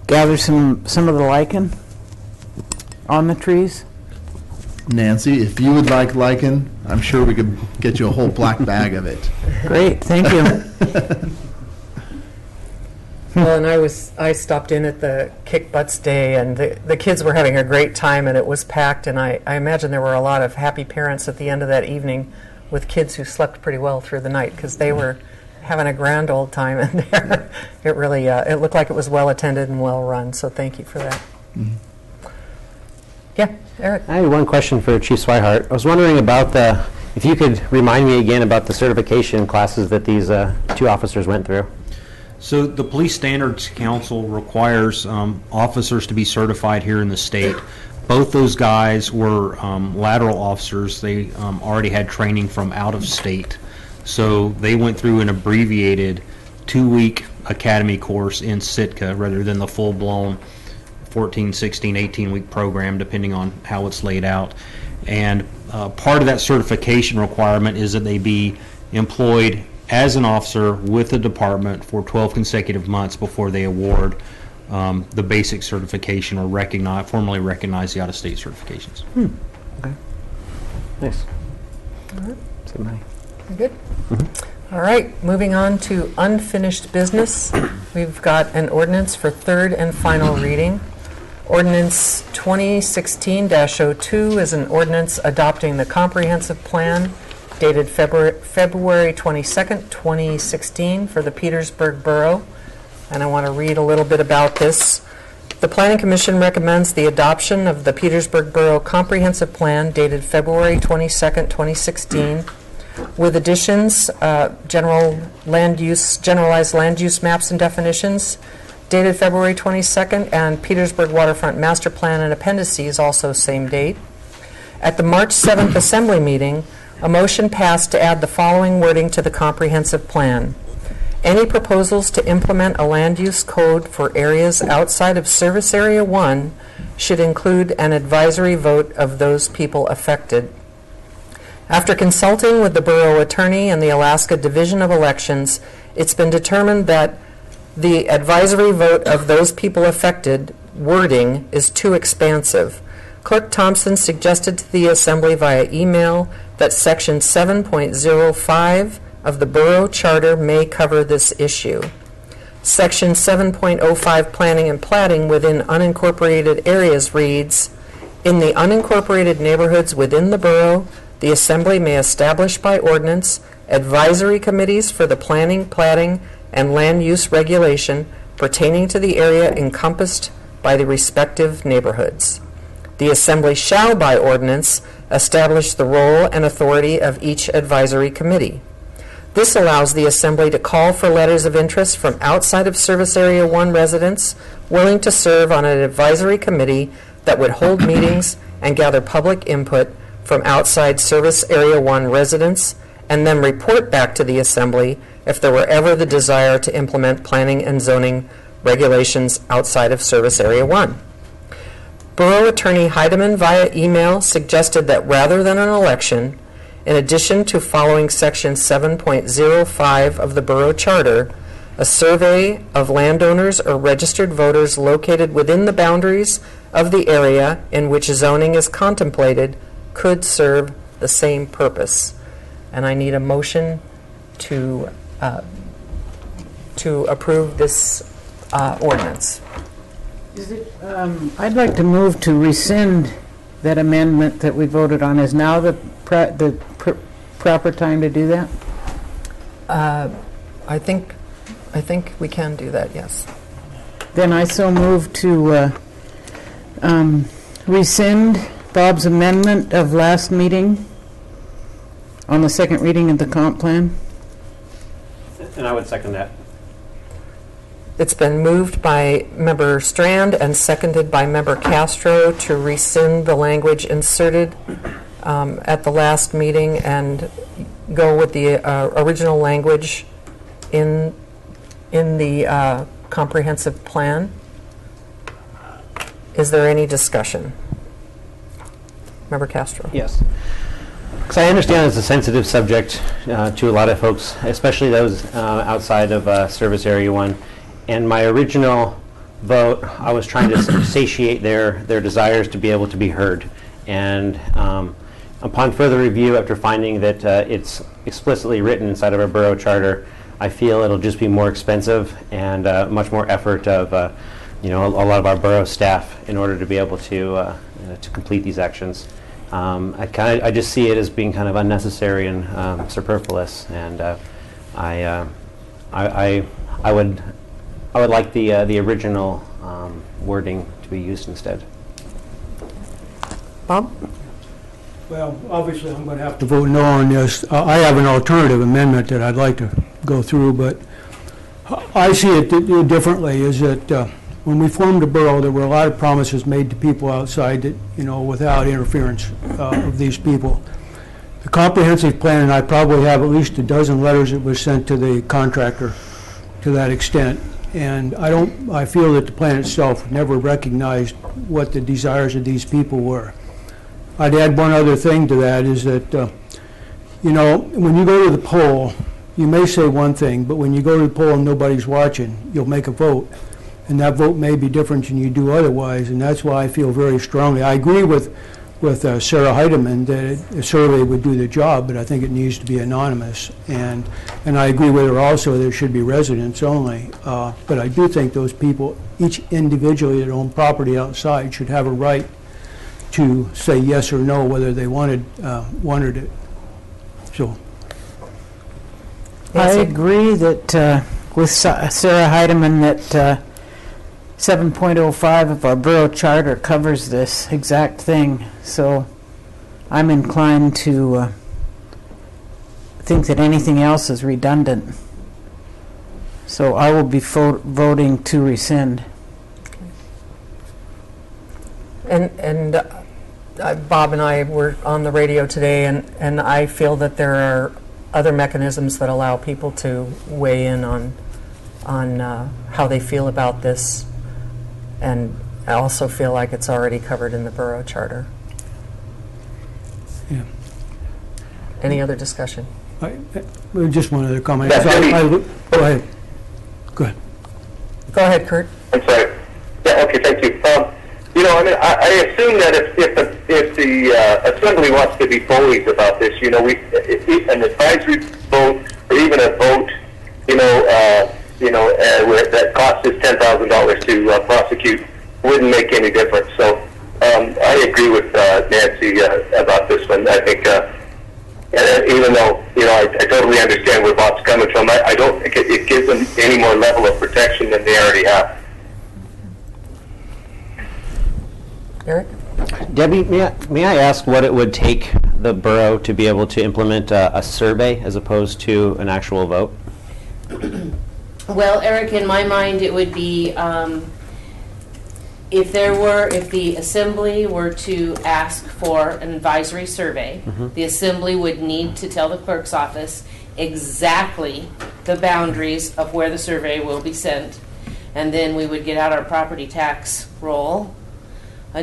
gather some of the lichen on the trees? Nancy, if you would like lichen, I'm sure we could get you a whole black bag of it. Great, thank you. Well, and I stopped in at the Kick Butts Day, and the kids were having a great time, and it was packed, and I imagine there were a lot of happy parents at the end of that evening with kids who slept pretty well through the night, because they were having a grand old time in there. It really, it looked like it was well attended and well run, so thank you for that. Yeah, Eric. I have one question for Chief Swihart. I was wondering about if you could remind me again about the certification classes that these 2 officers went through. So the Police Standards Council requires officers to be certified here in the state. Both those guys were lateral officers. They already had training from out of state. So they went through an abbreviated 2-week academy course in Sitka rather than the full-blown 14, 16, 18-week program, depending on how it's laid out. And part of that certification requirement is that they be employed as an officer with the department for 12 consecutive months before they award the basic certification or formally recognize the out-of-state certifications. Okay. Nice. All right. Somebody. Good. All right, moving on to unfinished business. We've got an ordinance for 3rd and final reading. Ordinance 2016-02 is an ordinance adopting the comprehensive plan dated February 22nd, 2016 for the Petersburg Borough. And I want to read a little bit about this. The Planning Commission recommends the adoption of the Petersburg Borough Comprehensive Plan dated February 22nd, 2016 with additions, generalized land use maps and definitions dated February 22nd, and Petersburg Waterfront Master Plan and appendices also same date. At the March 7th Assembly meeting, a motion passed to add the following wording to the comprehensive plan. Any proposals to implement a land use code for areas outside of Service Area 1 should include an advisory vote of those people affected. After consulting with the borough attorney and the Alaska Division of Elections, it's been determined that the advisory vote of those people affected wording is too expansive. Clerk Thompson suggested to the Assembly via email that Section 7.05 of the Borough Charter may cover this issue. Section 7.05 Planning and Platting within unincorporated areas reads, In the unincorporated neighborhoods within the borough, the Assembly may establish by ordinance advisory committees for the planning, platting, and land use regulation pertaining to the area encompassed by the respective neighborhoods. The Assembly shall, by ordinance, establish the role and authority of each advisory committee. This allows the Assembly to call for letters of interest from outside of Service Area 1 residents willing to serve on an advisory committee that would hold meetings and gather public input from outside Service Area 1 residents, and then report back to the Assembly if there were ever the desire to implement planning and zoning regulations outside of Service Area 1. Borough Attorney Heidemann via email suggested that rather than an election, in addition to following Section 7.05 of the Borough Charter, a survey of landowners or registered voters located within the boundaries of the area in which zoning is contemplated could serve the same purpose. And I need a motion to approve this ordinance. I'd like to move to rescind that amendment that we voted on. Is now the proper time to do that? I think we can do that, yes. Then I so move to rescind Bob's amendment of last meeting on the second reading of the comp plan. And I would second that. It's been moved by Member Strand and seconded by Member Castro to rescind the language inserted at the last meeting and go with the original language in the comprehensive plan. Is there any discussion? Member Castro. Yes. Because I understand it's a sensitive subject to a lot of folks, especially those outside of Service Area 1. And my original vote, I was trying to satiate their desires to be able to be heard. And upon further review, after finding that it's explicitly written inside of our borough charter, I feel it'll just be more expensive and much more effort of a lot of our borough staff in order to be able to complete these actions. I just see it as being kind of unnecessary and superfluous, and I would like the original wording to be used instead. Bob? Well, obviously, I'm going to have to vote no on this. I have an alternative amendment that I'd like to go through, but I see it differently, is that when we formed the borough, there were a lot of promises made to people outside that, without interference of these people. The comprehensive plan, and I probably have at least a dozen letters that was sent to the contractor to that extent. And I feel that the plan itself never recognized what the desires of these people were. I'd add one other thing to that, is that, when you go to the poll, you may say one thing, but when you go to the poll and nobody's watching, you'll make a vote. And that vote may be different than you do otherwise, and that's why I feel very strongly. I agree with Sarah Heidemann that a survey would do the job, but I think it needs to be anonymous. And I agree with her also that it should be residents only. But I do think those people, each individually that own property outside, should have a right to say yes or no whether they wanted it. So I agree that with Sarah Heidemann that 7.05 of our borough charter covers this exact thing. So I'm inclined to think that anything else is redundant. So I will be voting to rescind. And Bob and I were on the radio today, and I feel that there are other mechanisms that allow people to weigh in on how they feel about this. And I also feel like it's already covered in the borough charter. Yeah. Any other discussion? Just one other comment. Yeah, Go ahead. Go ahead. Go ahead, Kurt. I'm sorry. Yeah, okay, thank you. I assume that if the Assembly wants to be bullies about this, an advisory vote or even a vote, where that costs us $10,000 to prosecute wouldn't make any difference. So I agree with Nancy about this one. I think, even though, I totally understand where Bob's coming from, I don't think it gives them any more level of protection than they already have. Eric? Debbie, may I ask what it would take the borough to be able to implement a survey as opposed to an actual vote? Well, Eric, in my mind, it would be if the assembly were to ask for an advisory survey, the assembly would need to tell the clerk's office exactly the boundaries of where the survey will be sent, and then we would get out our property tax roll.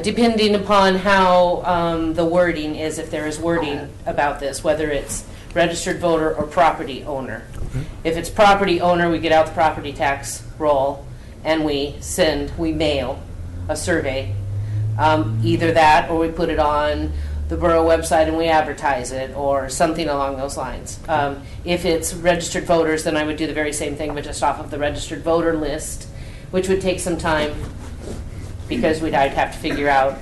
Depending upon how the wording is, if there is wording about this, whether it's registered voter or property owner. If it's property owner, we get out the property tax roll and we mail a survey. Either that or we put it on the borough website and we advertise it or something along those lines. If it's registered voters, then I would do the very same thing, but just off of the registered voter list, which would take some time because I'd have to figure out,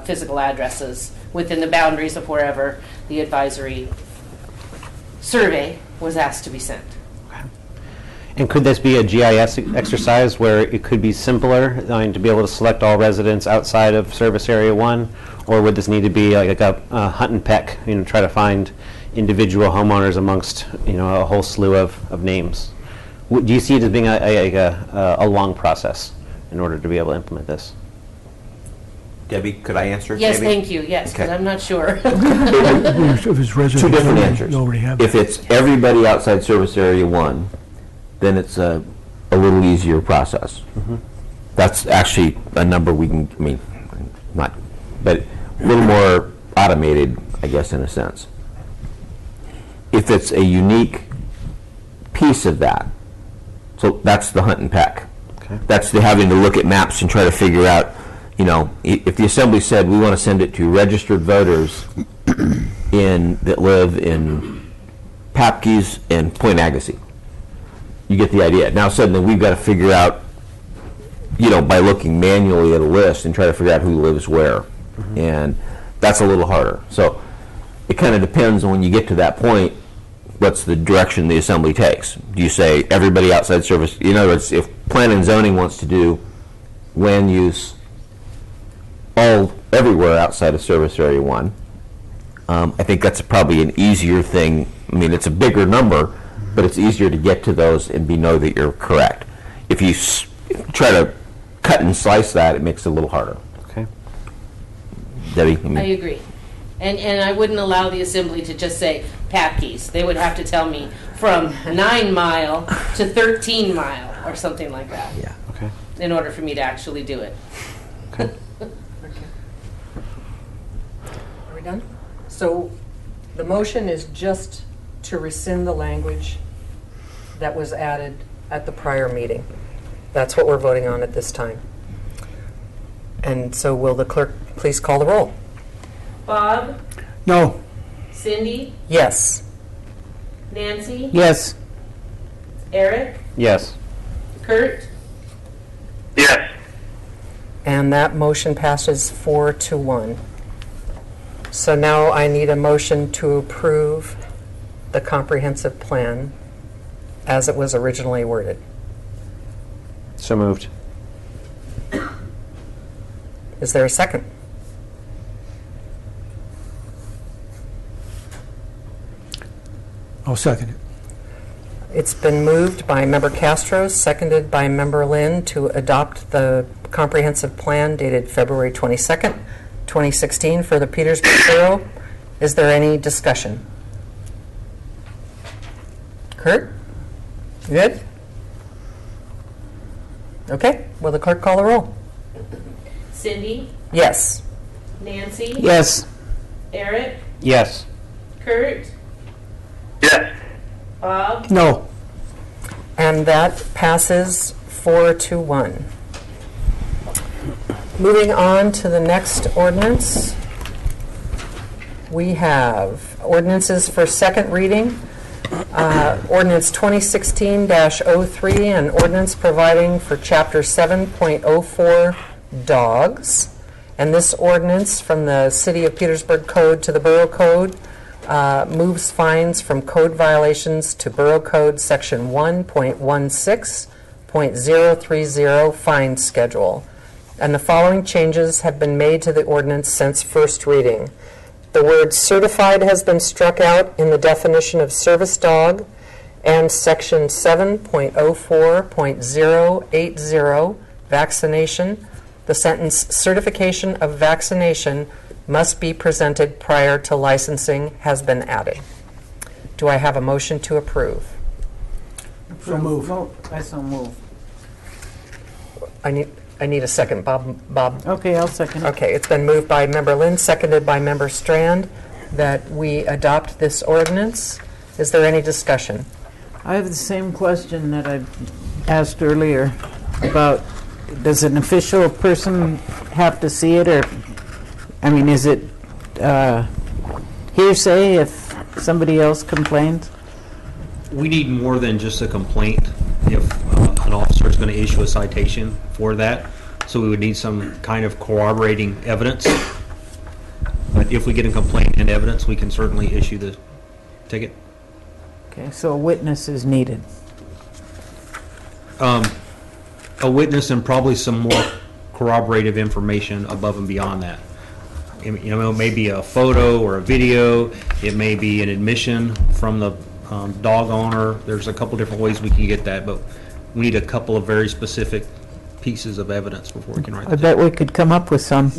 physical addresses within the boundaries of wherever the advisory survey was asked to be sent. And could this be a GIS exercise where it could be simpler to be able to select all residents outside of Service Area 1? Or would this need to be like a hunt and peck, try to find individual homeowners amongst, a whole slew of names? Do you see it as being a long process in order to be able to implement this? Debbie, could I answer? Yes, maybe? thank you. Yes, because I'm not sure. If it's residential, Two different answers. you already have If that. it's everybody outside Service Area 1, then it's a little easier process. That's actually a number we can, not, but a little more automated, I guess, in a sense. If it's a unique piece of that, so that's the hunt and peck. Okay. That's the having to look at maps and try to figure out, if the assembly said we want to send it to registered voters that live in Papke's and Point Agassiz, you get the idea. Now suddenly we've got to figure out, by looking manually at a list and try to figure out who lives where, and that's a little harder. So it kind of depends on when you get to that point, what's the direction the assembly takes. Do you say everybody outside service? In other words, if planning and zoning wants to do land use everywhere outside of Service Area 1, I think that's probably an easier thing. It's a bigger number, but it's easier to get to those and know that you're correct. If you try to cut and slice that, it makes it a little harder. Okay. Debbie? I agree. And I wouldn't allow the assembly to just say Papke's. They would have to tell me from 9 mile to 13 mile or something like that. Yeah. Okay. In order for me to actually do it. Okay. Are we done? So the motion is just to rescind the language that was added at the prior meeting. That's what we're voting on at this time. And so will the clerk please call the roll? Bob? No. Cindy? Yes. Nancy? Yes. Eric? Yes. Kurt? Yes. And that motion passes 4-1. So now I need a motion to approve the comprehensive plan as it was originally worded. So moved. Is there a second? I'll second it. It's been moved by Member Castro, seconded by Member Lynn to adopt the comprehensive plan dated February 22nd, 2016 for the Petersburg Borough. Is there any discussion? Kurt? Good? Okay, will the clerk call the roll? Cindy? Yes. Nancy? Yes. Eric? Yes. Kurt? Yes. Bob? No. And that passes 4-1. Moving on to the next ordinance, we have ordinances for second reading. Ordinance 2016-03, an ordinance providing for Chapter 7.04 dogs, And this ordinance from the City of Petersburg Code to the Borough Code moves fines from code violations to Borough Code Section 1.16.030 fine schedule. And the following changes have been made to the ordinance since first reading. The word certified has been struck out in the definition of service dog, and Section 7.04.080 vaccination. The sentence certification of vaccination must be presented prior to licensing has been added. Do I have a motion to approve? So move. I so move. I need a second. Bob. Okay, I'll second it. Okay, it's been moved by Member Lynn, seconded by Member Strand, that we adopt this ordinance. Is there any discussion? I have the same question that I asked earlier about, does an official person have to see it, or, I mean, is it hearsay if somebody else complains? We need more than just a complaint if an officer is going to issue a citation for that. So we would need some kind of corroborating evidence. But if we get a complaint and evidence, we can certainly issue the ticket. Okay, so a witness is needed. A witness and probably some more corroborative information above and beyond that. You know, it may be a photo or a video. It may be an admission from the dog owner. There's a couple different ways we can get that, but we need a couple of very specific pieces of evidence before we can write I bet we could come up with some.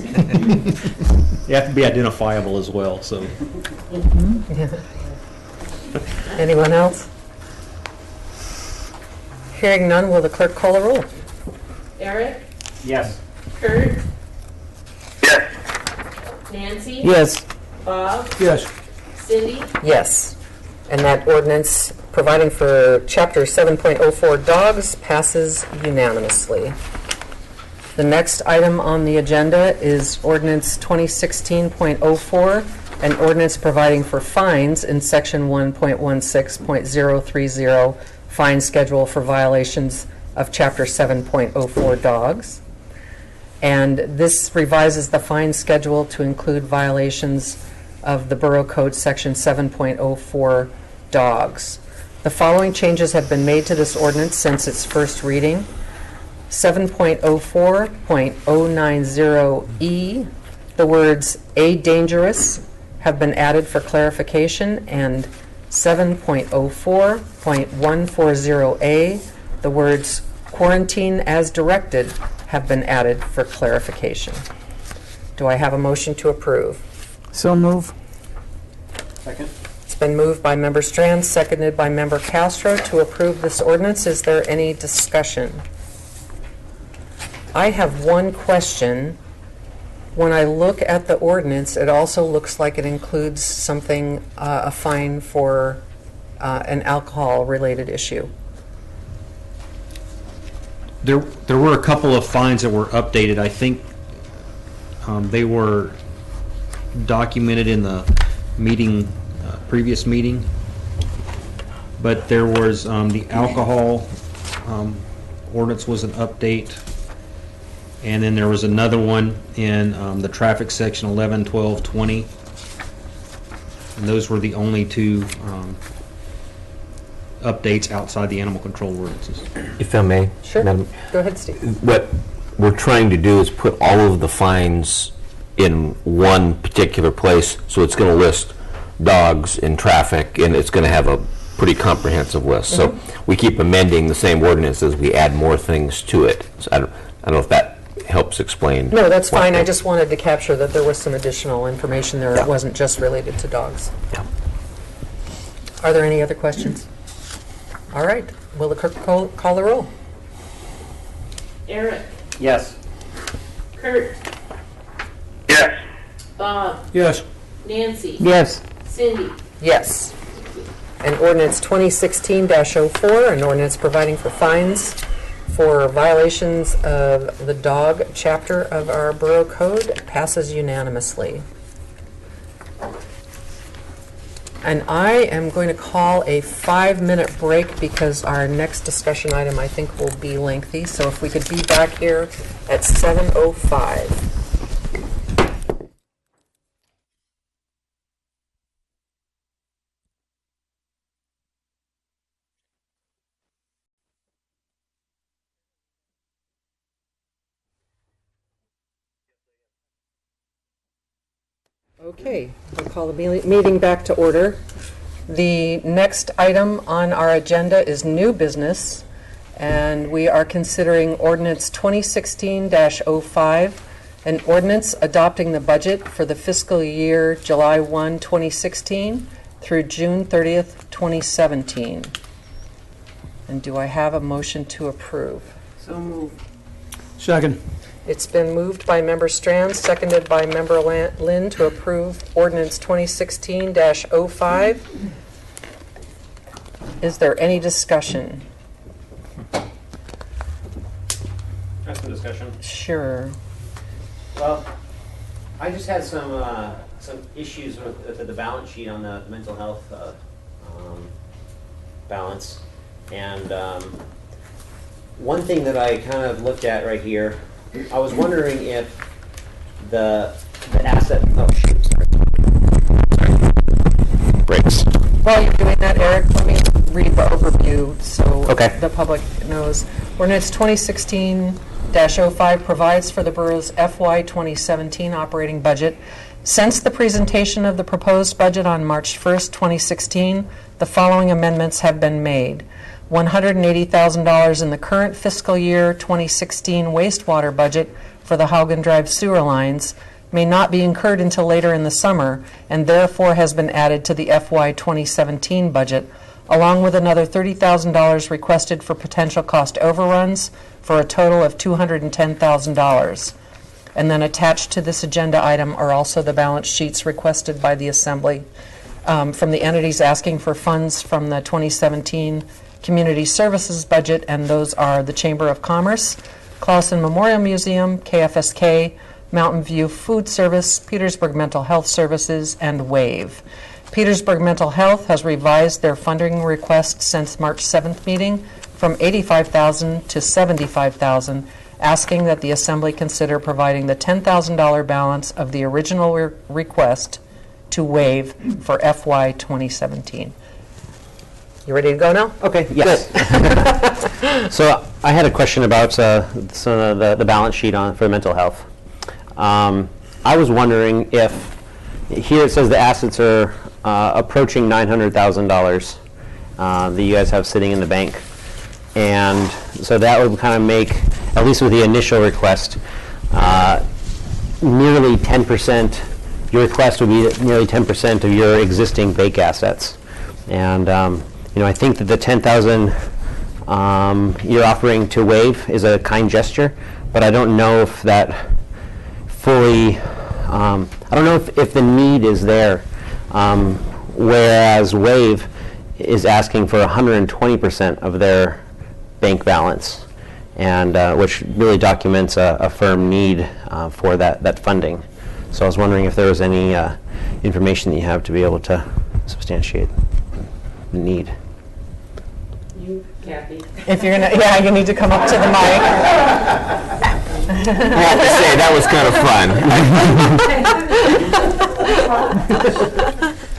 You have to be identifiable as well, so. Anyone else? Hearing none, will the clerk call the roll? Eric? Yes. Kurt? Yes. Nancy? Yes. Bob? Yes. Cindy? Yes. And that ordinance providing for Chapter 7.04 dogs passes unanimously. The next item on the agenda is Ordinance 2016.04, an ordinance providing for fines in Section 1.16.030 fine schedule for violations of Chapter 7.04 dogs. And this revises the fine schedule to include violations of the Borough Code Section 7.04 dogs. The following changes have been made to this ordinance since its first reading. 7.04.090E, the words "a dangerous" have been added for clarification, and 7.04.140A, the words "quarantine as directed" have been added for clarification. Do I have a motion to approve? So move. Second. It's been moved by Member Strand, seconded by Member Castro to approve this ordinance. Is there any discussion? I have one question. When I look at the ordinance, it also looks like it includes something, a fine for an alcohol-related issue. There were a couple of fines that were updated. I think they were documented in the meeting, previous meeting. But there was the alcohol ordinance was an update. And then there was another one in the traffic section 11, 12, 20. And those were the only two updates outside the animal control ordinances. If I may, Sure. Madam, Go ahead, Steve. what we're trying to do is put all of the fines in one particular place, so it's going to list dogs in traffic, and it's going to have a pretty comprehensive list. So we keep amending the same ordinance as we add more things to it. So I don't know if that helps explain. No, that's what fine. I the- just wanted to capture that there was some additional information there. Yeah. It wasn't just related to dogs. Yeah. Are there any other questions? All right. Will the clerk call the roll? Eric? Yes. Kurt? Yes. Bob? Yes. Nancy? Yes. Cindy? Yes. And ordinance 2016-04, an ordinance providing for fines for violations of the dog chapter of our Borough Code, passes unanimously. And I am going to call a 5-minute break because our next discussion item, I think, will be lengthy. So if we could be back here at 7:05. Okay, we'll call the meeting back to order. The next item on our agenda is new business, and we are considering ordinance 2016-05, an ordinance adopting the budget for the fiscal year July 1, 2016 through June 30th, 2017. And do I have a motion to approve? So moved. Second. It's been moved by Member Strand, seconded by Member Lynn to approve ordinance 2016-05. Is there any discussion? Have some discussion. Sure. Well, I just had some issues with the balance sheet on the mental health balance, and one thing that I kind of looked at right here, I was wondering if the asset. Oh shoot! Sorry. Breaks. While you're doing that, Eric, let me read the overview so the public knows. Ordinance 2016-05 provides for the borough's FY 2017 operating budget. Since the presentation of the proposed budget on March 1st, 2016, the following amendments have been made. $180,000 in the current fiscal year 2016 wastewater budget for the Haugen Drive sewer lines may not be incurred until later in the summer, and therefore has been added to the FY 2017 budget, along with another $30,000 requested for potential cost overruns, for a total of $210,000. And then attached to this agenda item are also the balance sheets requested by the Assembly from the entities asking for funds from the 2017 Community Services budget, and those are the Chamber of Commerce, Clausen Memorial Museum, KFSK, Mountain View Food Service, Petersburg Mental Health Services, and WAVE. Petersburg Mental Health has revised their funding request since March 7th meeting from $85,000 to $75,000, asking that the Assembly consider providing the $10,000 balance of the original request to WAVE for FY 2017. You ready to go now? Okay, yes. So I had a question about some of the balance sheet for mental health. I was wondering if, here it says the assets are approaching $900,000 that you guys have sitting in the bank. And so that would kind of make, at least with the initial request, nearly 10%, your request would be nearly 10% of your existing bank assets. And I think that the $10,000 you're offering to WAVE is a kind gesture, but I don't know if that fully, I don't know if the need is there, whereas WAVE is asking for 120% of their bank balance, and which really documents a firm need for that funding. So I was wondering if there was any information that you have to be able to substantiate the need. Kathy. If you're gonna, you need to come up to the mic. I have to say, that was kind of fun.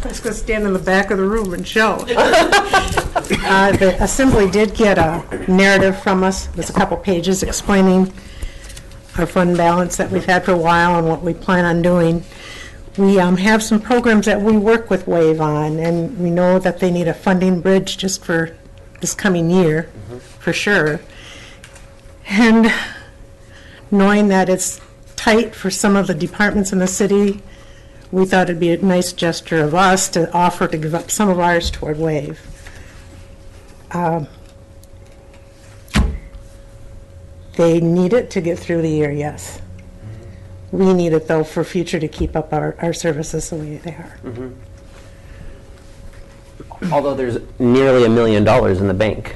I was going to stand in the back of the room and show. The Assembly did get a narrative from us. There's a couple pages explaining our fund balance that we've had for a while and what we plan on doing. We have some programs that we work with WAVE on, and we know that they need a funding bridge just for this coming year, for sure. And knowing that it's tight for some of the departments in the city, we thought it'd be a nice gesture of us to offer to give up some of ours toward WAVE. They need it to get through the year, yes. We need it, though, for future to keep up our services the way they are. Although there's nearly $1 million in the bank.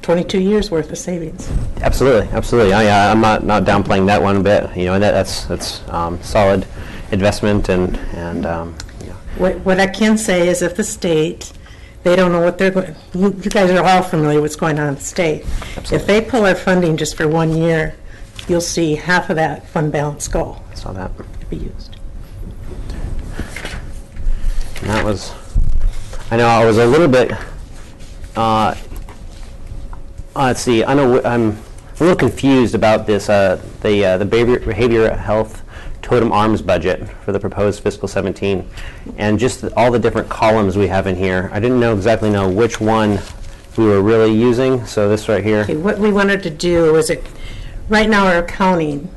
22 years worth of savings. Absolutely, absolutely. I'm not downplaying that one bit. That's solid investment, and What I can say is, if the state, they don't know what they're going. You guys are all familiar with what's going on in the state. Absolutely. If they pull our funding just for 1 year, you'll see half of that fund balance go. I saw that To be used. And that was. I know I was a little bit. Let's see. I know I'm a little confused about this. The behavior health totem arms budget for the proposed fiscal 17, and just all the different columns we have in here. I didn't exactly know which one we were really using, so this right here. Okay, what we wanted to do is, right now our accounting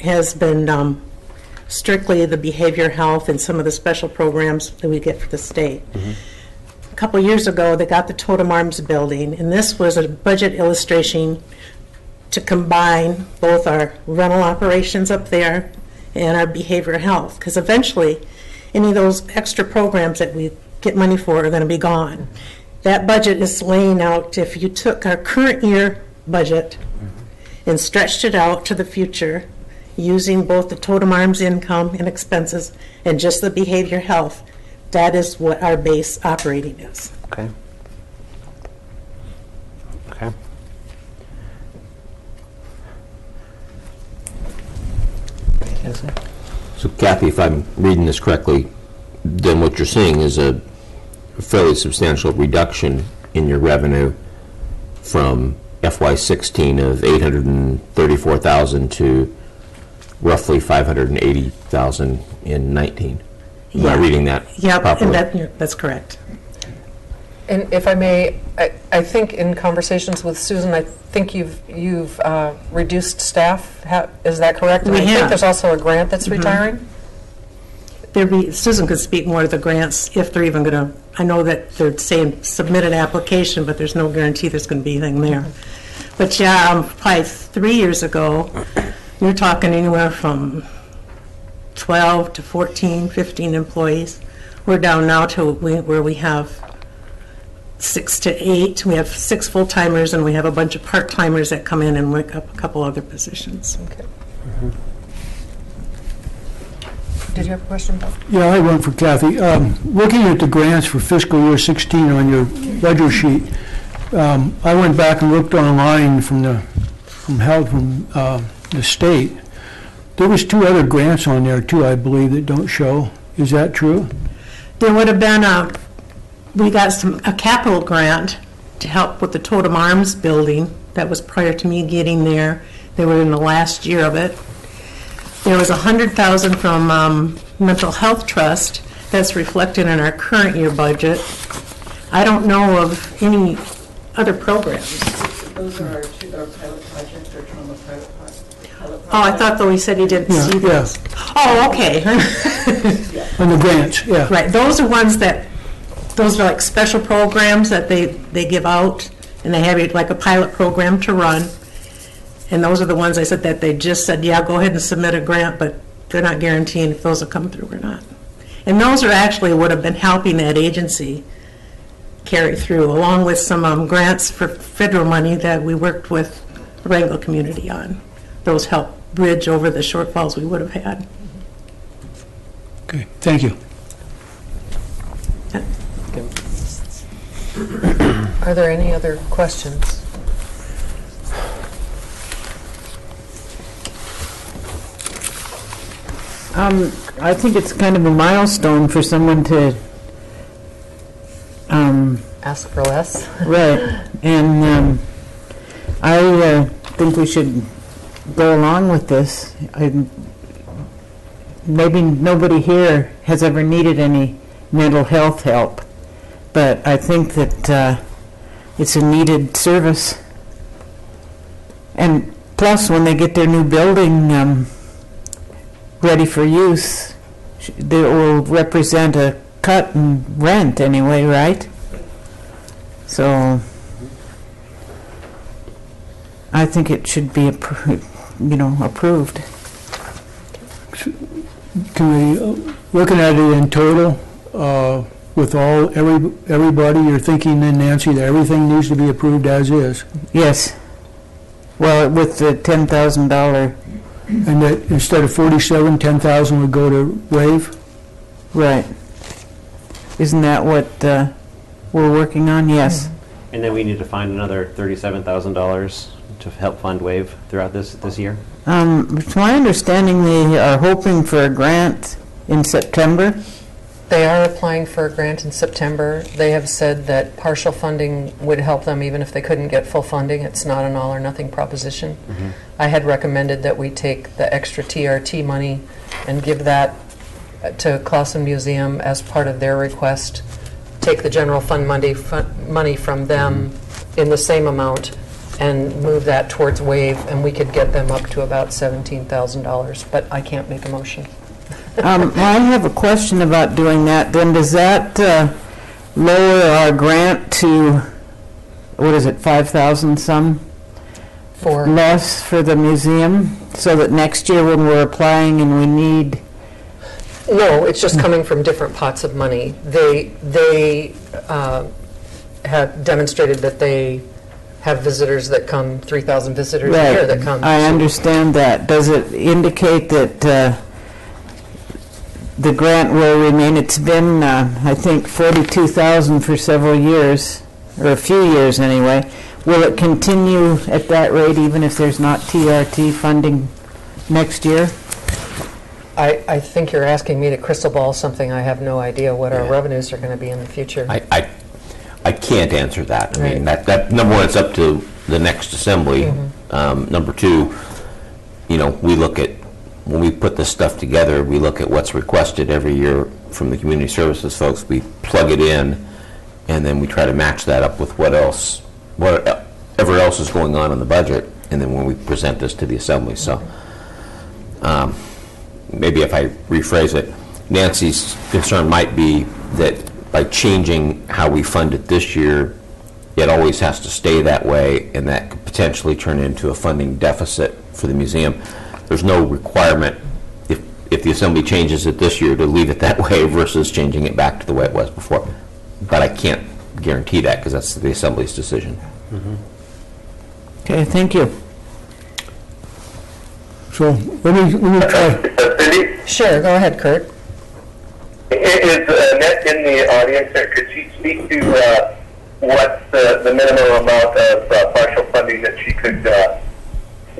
has been strictly the behavior health and some of the special programs that we get for the state. A couple years ago, they got the totem arms building, and this was a budget illustration to combine both our rental operations up there and our behavioral health, because eventually any of those extra programs that we get money for are going to be gone. That budget is laying out, if you took our current year budget and stretched it out to the future using both the totem arms income and expenses and just the behavior health, that is what our base operating is. Okay. Okay. So Kathy, if I'm reading this correctly, then what you're seeing is a fairly substantial reduction in your revenue from FY16 of $834,000 to roughly $580,000 in 19. Am I reading that properly? And that's correct. And if I may, I think in conversations with Susan, I think you've reduced staff. Is that correct? We I think have. there's also a grant that's retiring. Susan could speak more to the grants if they're even going to. I know that they're saying submit an application, but there's no guarantee there's going to be anything there. But yeah, probably 3 years ago, you're talking anywhere from 12 to 14, 15 employees. We're down now to where we have 6 to 8. We have 6 full-timers, and we have a bunch of part-timers that come in and work up a couple other positions. Okay. Did you have a question, Bob? Yeah, I have one for Kathy. Looking at the grants for fiscal year 16 on your ledger sheet, I went back and looked online from the state. There was 2 other grants on there too, I believe, that don't show. Is that true? There would have been we got a capital grant to help with the Totem Arms building. That was prior to me getting there. They were in the last year of it. There was $100,000 from Mental Health Trust. That's reflected in our current year budget. I don't know of any other programs. Those are our pilot projects, our trauma pilot projects. Oh, I thought though he said he didn't see those. Oh, okay. On the grants, yeah. Right, those are those are like special programs that they give out, and they have like a pilot program to run. And those are the ones I said that they just said, yeah, go ahead and submit a grant, but they're not guaranteeing if those will come through or not. And those are actually would have been helping that agency carry through, along with some grants for federal money that we worked with the Wrangell community on. Those help bridge over the shortfalls we would have had. Okay, thank you. Are there any other questions? I think it's kind of a milestone for someone to Ask for less. right, and I think we should go along with this. Maybe nobody here has ever needed any mental health help, but I think that it's a needed service. And plus, when they get their new building ready for use, it will represent a cut in rent anyway, right? So I think it should be approved. Can we, looking at it in total, with everybody, you're thinking then, Nancy, that everything needs to be approved as is? Yes. Well, with the $10,000. And that instead of 47, 10,000 would go to waive? Right. Isn't that what we're working on? Yes. And then we need to find another $37,000 to help fund WAVE throughout this year? To my understanding, they are hoping for a grant in September, They are applying for a grant in September. They have said that partial funding would help them even if they couldn't get full funding. It's not an all or nothing proposition. I had recommended that we take the extra TRT money and give that to Clausen Museum as part of their request. Take the general fund money from them in the same amount and move that towards WAVE, and we could get them up to about $17,000, but I can't make a motion. I have a question about doing that. Then does that lower our grant to, what is it, 5,000 some? For less for the museum, so that next year when we're applying and we need... No, it's just coming from different pots of money. They have demonstrated that they have visitors that come, 3,000 visitors a year that come. I understand that. Does it indicate that the grant will remain? It's been, I think, 42,000 for several years, or a few years anyway. Will it continue at that rate even if there's not TRT funding next year? I think you're asking me to crystal ball something. I have no idea what our revenues are going to be in the future. I can't answer that. I mean, that number one, it's up to the next assembly. Number two, you know, we look at, when we put this stuff together, we look at what's requested every year from the community services folks. We plug it in, and then we try to match that up with whatever else is going on in the budget, and then when we present this to the assembly. So maybe if I rephrase it, Nancy's concern might be that by changing how we fund it this year, it always has to stay that way, and that could potentially turn into a funding deficit for the museum. There's no requirement, if the assembly changes it this year, to leave it that way versus changing it back to the way it was before. But I can't guarantee that because that's the assembly's decision. Okay, thank you. So let me try. Cindy? Sure, go ahead, Kurt. Is Annette in the audience, or could she speak to what the minimum amount of partial funding that she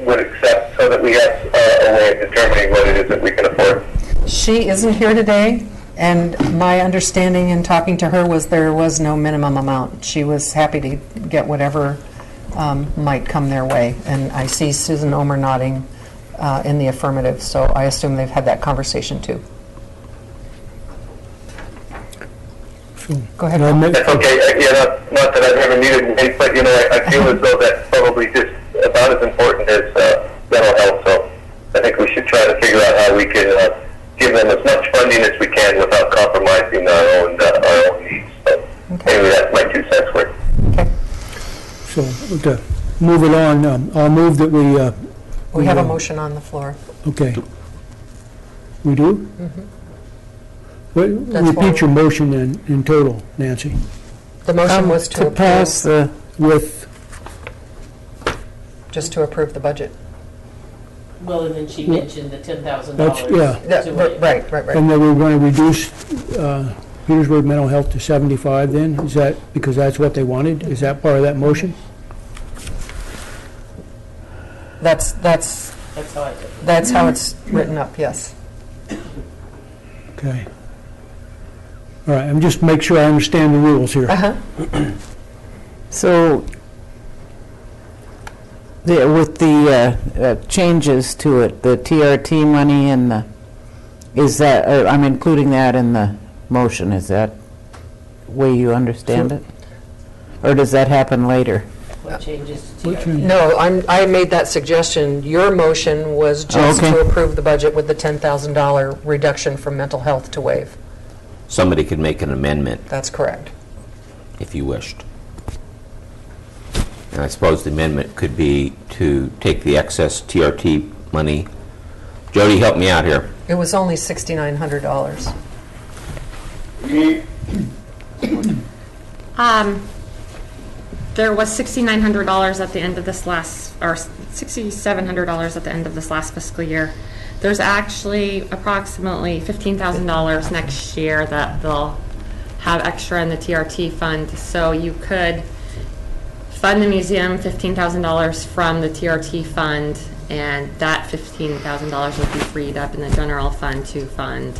would accept, so that we have a way of determining what it is that we can afford? She isn't here today, and my understanding in talking to her was there was no minimum amount. She was happy to get whatever might come their way, and I see Susan Omer nodding in the affirmative, so I assume they've had that conversation too. Go ahead. That's okay. Yeah, not that I've ever needed an but you know, I feel as though that's probably just about as important as mental health. So I think we should try to figure out how we can give them as much funding as we can without compromising our own needs. So anyway, that's my 2 cents worth. Okay. So to move it on, I'll move that we have a motion on the floor. Okay. We do? Repeat your motion in total, Nancy. The motion was to pass the... With... Just to approve the budget. Well, and then she mentioned the $10,000. Right. And then we're going to reduce Petersburg mental health to 75 then? Is that because that's what they wanted? Is that part of that motion? That's how it's written up, yes. Okay. All right, I'm just make sure I understand the rules here. So, with the changes to it, the TRT money and the, is that, I'm including that in the motion, is that the way you understand it? Or does that happen later? What changes to TRT? No, I made that suggestion. Your motion was just to approve the budget with the $10,000 reduction from mental health to WAVE. Somebody could make an amendment. That's correct. If you wished. And I suppose the amendment could be to take the excess TRT money. Jody, help me out here. It was only $6,900. There was $6,900 at the end of this last, or $6,700 at the end of this last fiscal year. There's actually approximately $15,000 next year that they'll have extra in the TRT fund. So you could fund the museum $15,000 from the TRT fund, and that $15,000 would be freed up in the general fund to fund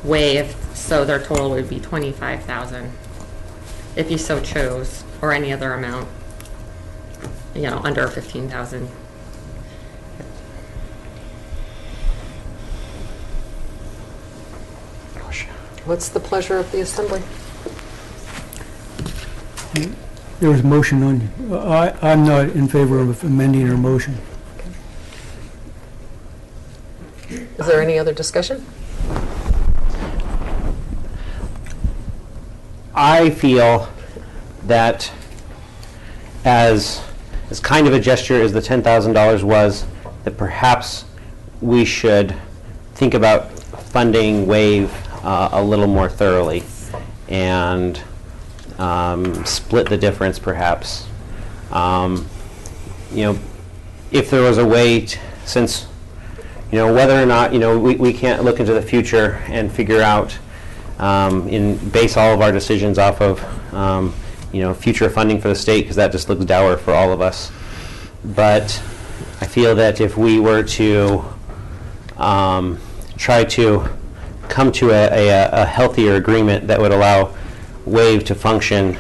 waived, so their total would be 25,000 if you so chose, or any other amount, under 15,000. What's the pleasure of the Assembly? There was a motion on, I'm not in favor of amending her motion. Is there any other discussion? I feel that as kind of a gesture as the $10,000 was, that perhaps we should think about funding WAVE a little more thoroughly and split the difference perhaps. If there was a way, since whether or not we can't look into the future and figure out base all of our decisions off of future funding for the state, because that just looks dour for all of us. But I feel that if we were to try to come to a healthier agreement that would allow WAVE to function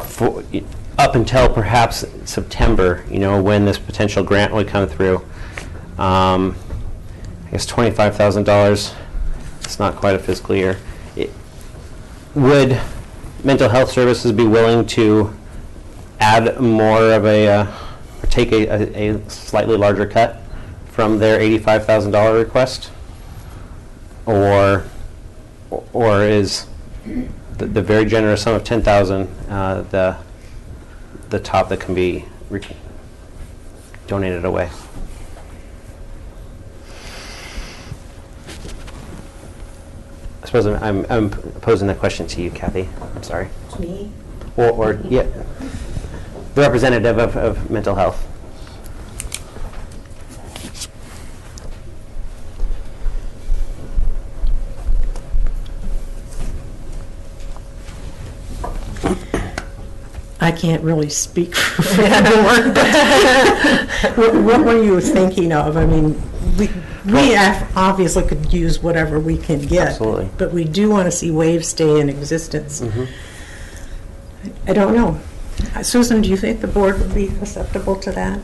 for up until perhaps September, when this potential grant would come through. I guess $25,000, it's not quite a fiscal year. Would mental health services be willing to add more of or take a slightly larger cut from their $85,000 request? Or is the very generous sum of $10,000 the top that can be donated away? I suppose I'm posing the question to you, Kathy. I'm sorry. Me? Or yeah, the representative of mental health. I can't really speak for the board. What were you thinking of? I mean, we obviously could use whatever we can get. Absolutely. But we do want to see WAVE stay in existence. Mm-hmm. I don't know. Susan, do you think the board would be acceptable to that?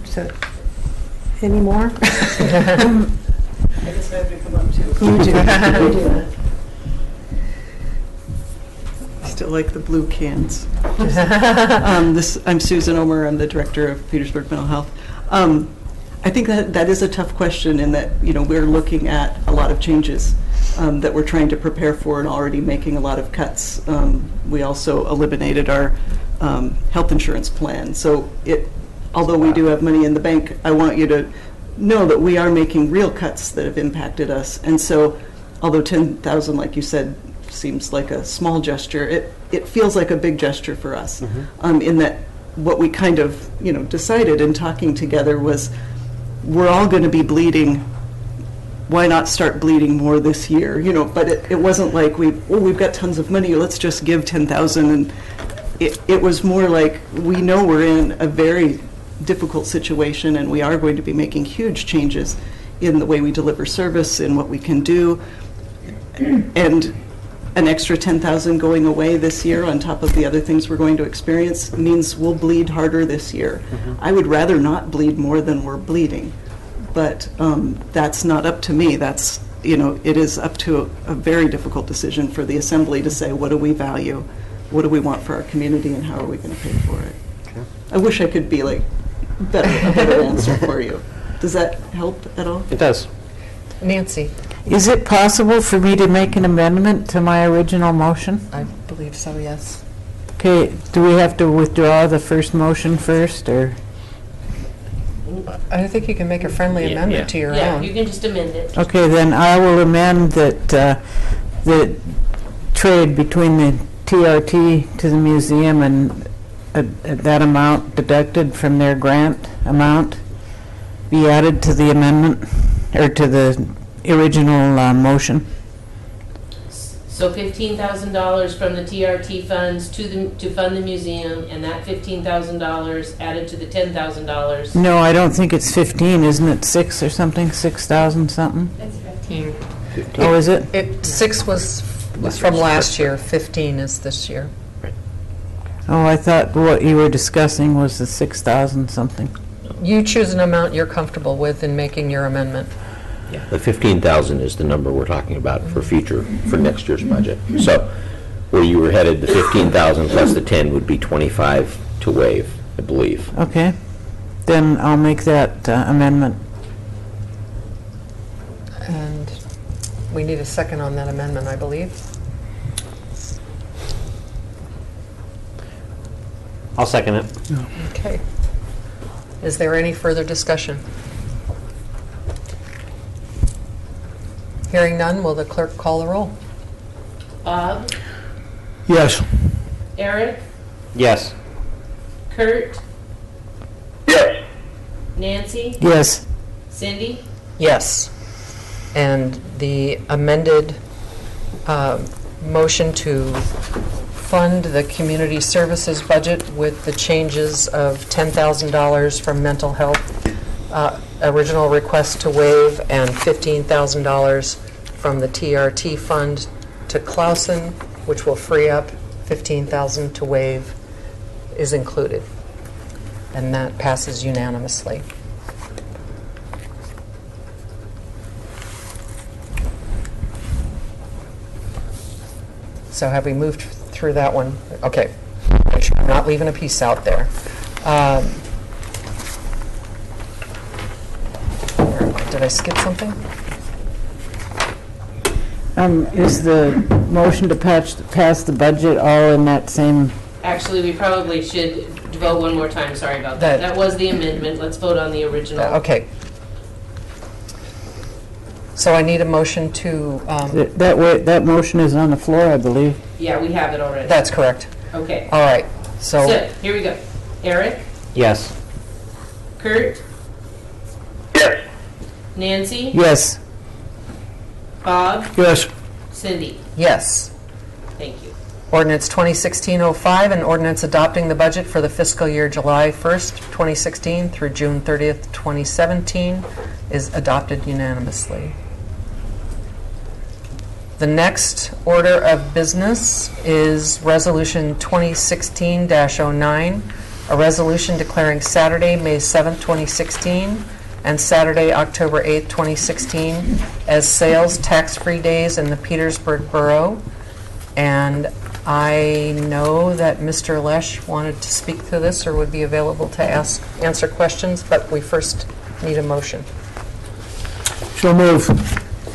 Any more? I guess I have to come up too. You do. You do. Still like the blue cans. I'm Susan Omer. I'm the director of Petersburg Mental Health. I think that is a tough question, in that we're looking at a lot of changes that we're trying to prepare for and already making a lot of cuts. We also eliminated our health insurance plan. So although we do have money in the bank, I want you to know that we are making real cuts that have impacted us. And so although $10,000, like you said, seems like a small gesture, it feels like a big gesture for us. Mm-hmm. In that what we kind of decided in talking together was, we're all going to be bleeding, why not start bleeding more this year? But it wasn't like we've got tons of money, let's just give $10,000. And it was more like, we know we're in a very difficult situation, and we are going to be making huge changes in the way we deliver service, in what we can do. And an extra $10,000 going away this year on top of the other things we're going to experience means we'll bleed harder this year. Mm-hmm. I would rather not bleed more than we're bleeding, but that's not up to me. That's, it is up to a very difficult decision for the Assembly to say, what do we value? What do we want for our community, and how are we going to pay for it? Okay. I wish I could be a better answer for you. Does that help at all? It does. Nancy? Is it possible for me to make an amendment to my original motion? I believe so, yes. Okay, do we have to withdraw the first motion first, or? I think you can make a friendly amendment to your own. Yeah, you can just amend it. Okay, then I will amend that the trade between the TRT to the museum and that amount deducted from their grant amount be added to the amendment, or to the original motion. So $15,000 from the TRT funds to fund the museum, and that $15,000 added to the $10,000. No, I don't think it's 15, isn't it 6 or something, 6,000 something? It's 15. Oh, is it? 6 was from last year, 15 is this year. Oh, I thought what you were discussing was the 6,000 something. You choose an amount you're comfortable with in making your amendment. Yeah, the 15,000 is the number we're talking about for next year's budget. So where you were headed, the 15,000 plus the 10 would be 25 to waive, I believe. Okay, then I'll make that amendment. And we need a second on that amendment, I believe. I'll second it. Okay. Is there any further discussion? Hearing none, will the clerk call the roll? Bob, Yes. Eric, Yes. Kurt, Yes. Nancy, Yes. Cindy. Yes. And the amended motion to fund the community services budget with the changes of $10,000 from mental health, original request to waive, and $15,000 from the TRT fund to Clausen, which will free up $15,000 to waive, is included. And that passes unanimously. So have we moved through that one? Okay. Make sure I'm not leaving a piece out there. Did I skip something? Is the motion to pass the budget all in that same? Actually, we probably should vote one more time. Sorry about that. That was the amendment. Let's vote on the original. Okay. So I need a motion to... That motion is on the floor, I believe. Yeah, we have it already. That's correct. Okay. All right. So here we go. Eric, Yes. Kurt, Yes. Nancy, Yes. Bob, Yes. Cindy. yes. Thank you. Ordinance 2016-05, an ordinance adopting the budget for the fiscal year July 1st, 2016 through June 30th, 2017 is adopted unanimously. The next order of business is Resolution 2016-09, a resolution declaring Saturday, May 7th, 2016, and Saturday, October 8th, 2016, as sales tax-free days in the Petersburg Borough. And I know that Mr. Lesh wanted to speak to this or would be available to answer questions, but we first need a motion. So move.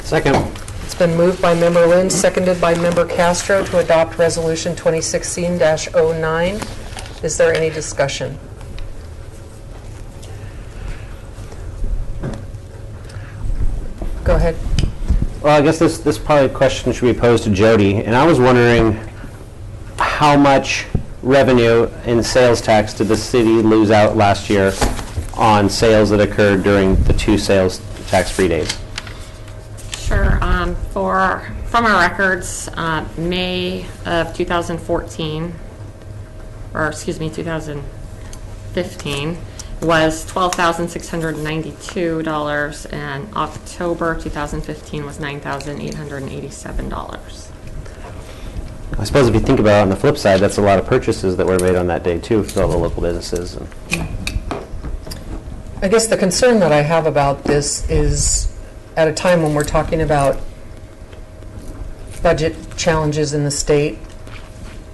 Second. It's been moved by Member Lynn, seconded by Member Castro to adopt Resolution 2016-09. Is there any discussion? Go ahead. Well, I guess this probably question should be posed to Jody, and I was wondering how much revenue in sales tax did the city lose out last year on sales that occurred during the 2 sales tax-free days? Sure. From our records, May of 2014, or excuse me, 2015, was $12,692, and October 2015 was $9,887. I suppose if you think about it on the flip side, that's a lot of purchases that were made on that day too for all the local businesses. I guess the concern that I have about this is at a time when we're talking about budget challenges in the state,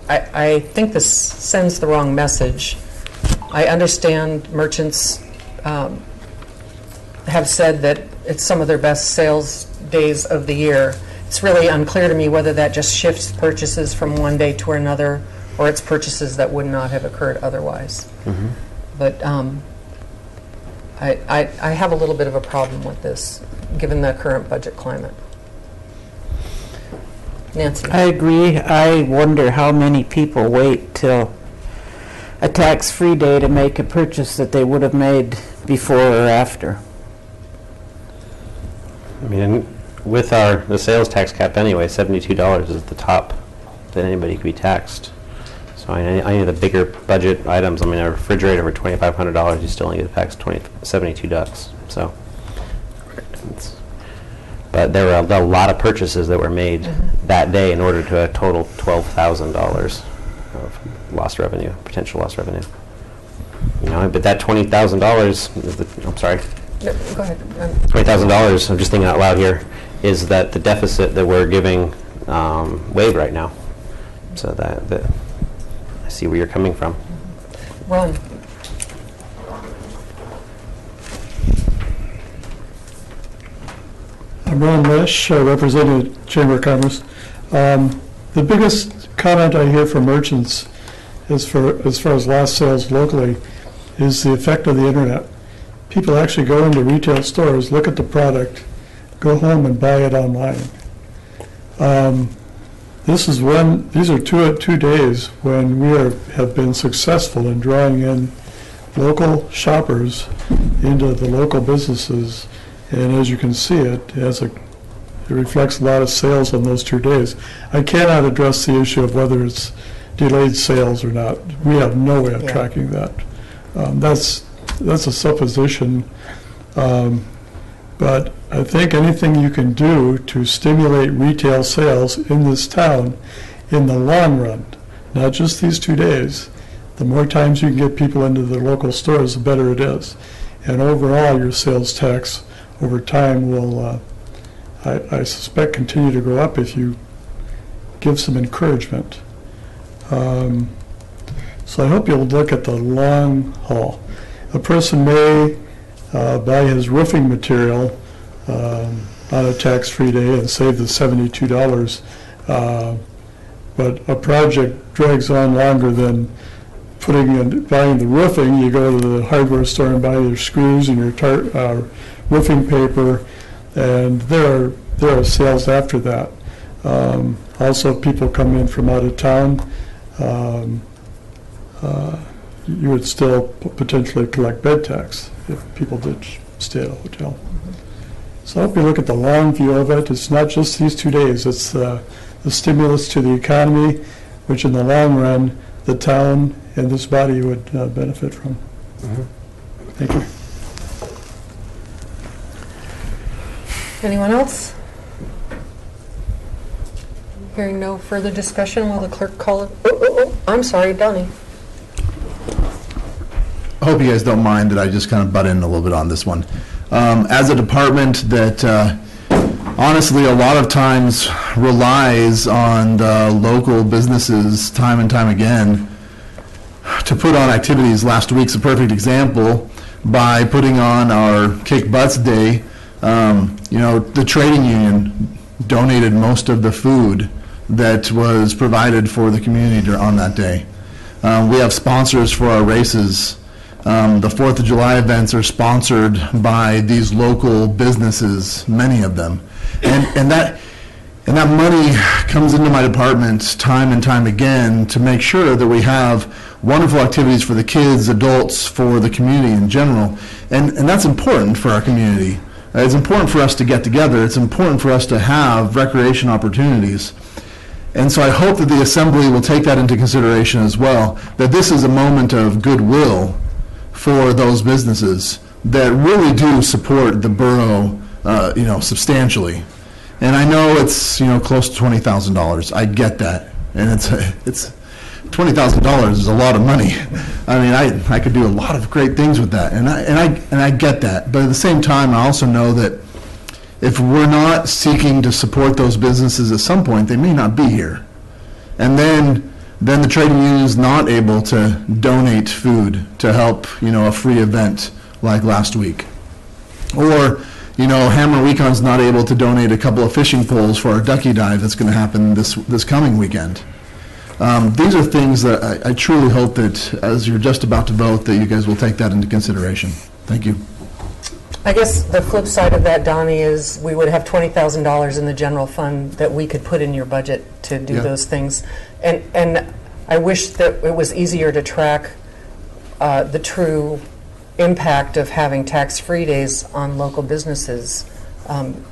I think this sends the wrong message. I understand merchants have said that it's some of their best sales days of the year. It's really unclear to me whether that just shifts purchases from one day to another, or it's purchases that would not have occurred otherwise. Mm-hmm. But I have a little bit of a problem with this, given the current budget climate. Nancy? I agree. I wonder how many people wait till a tax-free day to make a purchase that they would have made before or after. I mean, with the sales tax cap anyway, $72 is the top that anybody could be taxed. So any of the bigger budget items, I mean, a refrigerator for $2,500, you still only get taxed $72. So But there were a lot of purchases that were made that day in order to a total $12,000 of lost revenue, potential lost revenue. You know, but that $20,000 is the, I'm sorry. No, go ahead. $20,000, I'm just thinking out loud here, is that the deficit that we're giving Wade right now. So that I see where you're coming from. Ron. I'm Ron Lesh, representing the Chamber of Commerce. The biggest comment I hear from merchants as far as lost sales locally is the effect of the internet. People actually go into retail stores, look at the product, go home and buy it online. These are two days when we have been successful in drawing in local shoppers into the local businesses. And as you can see, it reflects a lot of sales on those 2 days. I cannot address the issue of whether it's delayed sales or not. We have no way of tracking that. That's a supposition. But I think anything you can do to stimulate retail sales in this town in the long run, not just these 2 days, the more times you can get people into the local stores, the better it is. And overall, your sales tax over time will, I suspect, continue to go up if you give some encouragement. So I hope you'll look at the long haul. A person may buy his roofing material on a tax-free day and save the $72, but a project drags on longer than buying the roofing. You go to the hardware store and buy your screws and your roofing paper, and there are sales after that. Also, people come in from out of town. You would still potentially collect bed tax if people did stay at a hotel. So I hope you look at the long view of it. It's not just these 2 days. It's the stimulus to the economy, which in the long run, the town and this body would benefit from. Thank you. Anyone else? Hearing no further discussion, will the clerk call it? I'm sorry, Donnie. I hope you guys don't mind that I just kind of butt in a little bit on this one. As a department that honestly a lot of times relies on the local businesses time and time again to put on activities. Last week's a perfect example by putting on our Kick Butts Day. The trading union donated most of the food that was provided for the community on that day. We have sponsors for our races. The 4th of July events are sponsored by these local businesses, many of them. And that money comes into my department time and time again to make sure that we have wonderful activities for the kids, adults, for the community in general. And that's important for our community. It's important for us to get together. It's important for us to have recreation opportunities. And so I hope that the Assembly will take that into consideration as well, that this is a moment of goodwill for those businesses that really do support the borough, substantially. And I know it's, close to $20,000. I get that. And it's $20,000 is a lot of money. I mean, I could do a lot of great things with that. And I get that. But at the same time, I also know that if we're not seeking to support those businesses at some point, they may not be here. And then the trade union is not able to donate food to help, a free event like last week. Or, Hammer Weekon's not able to donate a couple of fishing poles for our ducky dive that's going to happen this coming weekend. These are things that I truly hope that as you're just about to vote, that you guys will take that into consideration. Thank you. I guess the flip side of that, Donnie, is we would have $20,000 in the general fund that we could put in your budget to do those things. And I wish that it was easier to track the true impact of having tax-free days on local businesses,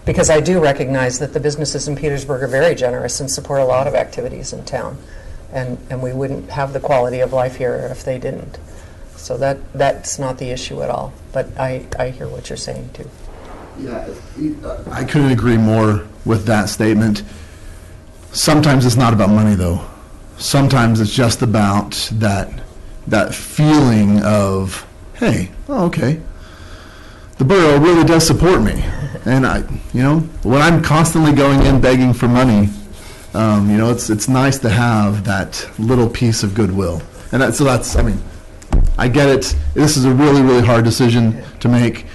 because I do recognize that the businesses in Petersburg are very generous and support a lot of activities in town, and we wouldn't have the quality of life here if they didn't. So that's not the issue at all, but I hear what you're saying too. Yeah, I couldn't agree more with that statement. Sometimes it's not about money, though. Sometimes it's just about that feeling of, hey, oh, okay, the borough really does support me. And when I'm constantly going in begging for money, it's nice to have that little piece of goodwill. And I get it. This is a really, really hard decision to make.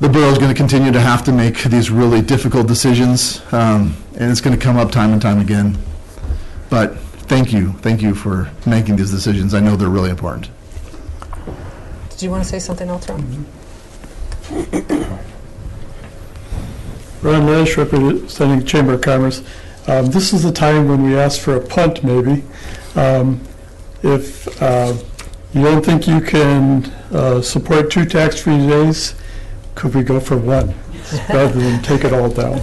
The borough is going to continue to have to make these really difficult decisions, and it's going to come up time and time again. But thank you for making these decisions. I know they're really important. Did you want to say something else, Ron? Ron Nash, representing Chamber of Commerce. This is the time when we ask for a punt, maybe. If you don't think you can support 2 tax-free days, could we go for 1 rather than take it all down?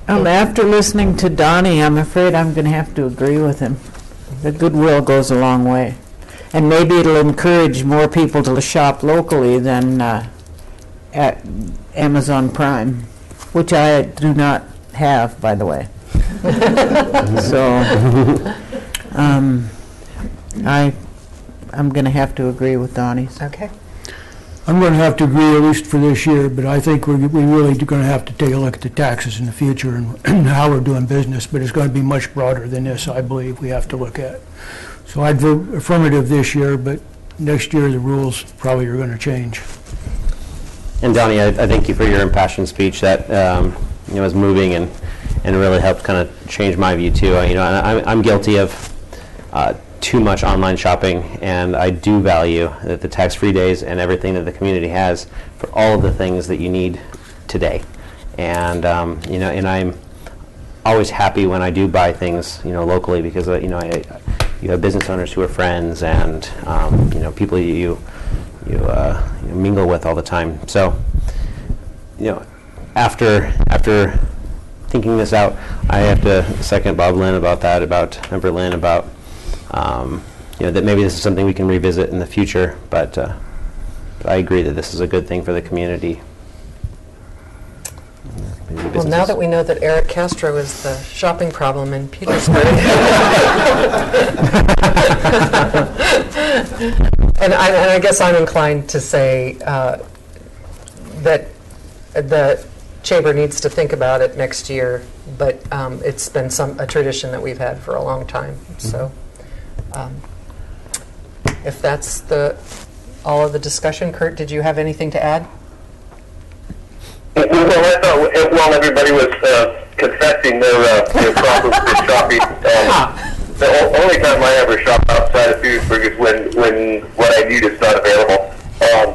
After listening to Donnie, I'm afraid I'm going to have to agree with him. The goodwill goes a long way. And maybe it'll encourage more people to shop locally than at Amazon Prime, which I do not have, by the way. So I'm going to have to agree with Donnie's. Okay. I'm going to have to agree, at least for this year, but I think we're really going to have to take a look at the taxes in the future and how we're doing business, but it's going to be much broader than this, I believe, we have to look at. So I'd vote affirmative this year, but next year the rules probably are going to change. And Donnie, I thank you for your impassioned speech. That was moving and really helped kind of change my view too. I'm guilty of too much online shopping, and I do value the tax-free days and everything that the community has for all of the things that you need today. And and I'm always happy when I do buy things locally, because you have business owners who are friends and people you mingle with all the time. So after thinking this out, I have to second Bob Lynn about that maybe this is something we can revisit in the future, but I agree that this is a good thing for the community. Well, now that we know that Eric Castro is the shopping problem in Petersburg, and I guess I'm inclined to say that the Chamber needs to think about it next year, but it's been a tradition that we've had for a long time. So if that's all of the discussion, Kurt, did you have anything to add? Well, I thought while everybody was confessing their problems with shopping, the only time I ever shop outside of Petersburg is when what I need is not available.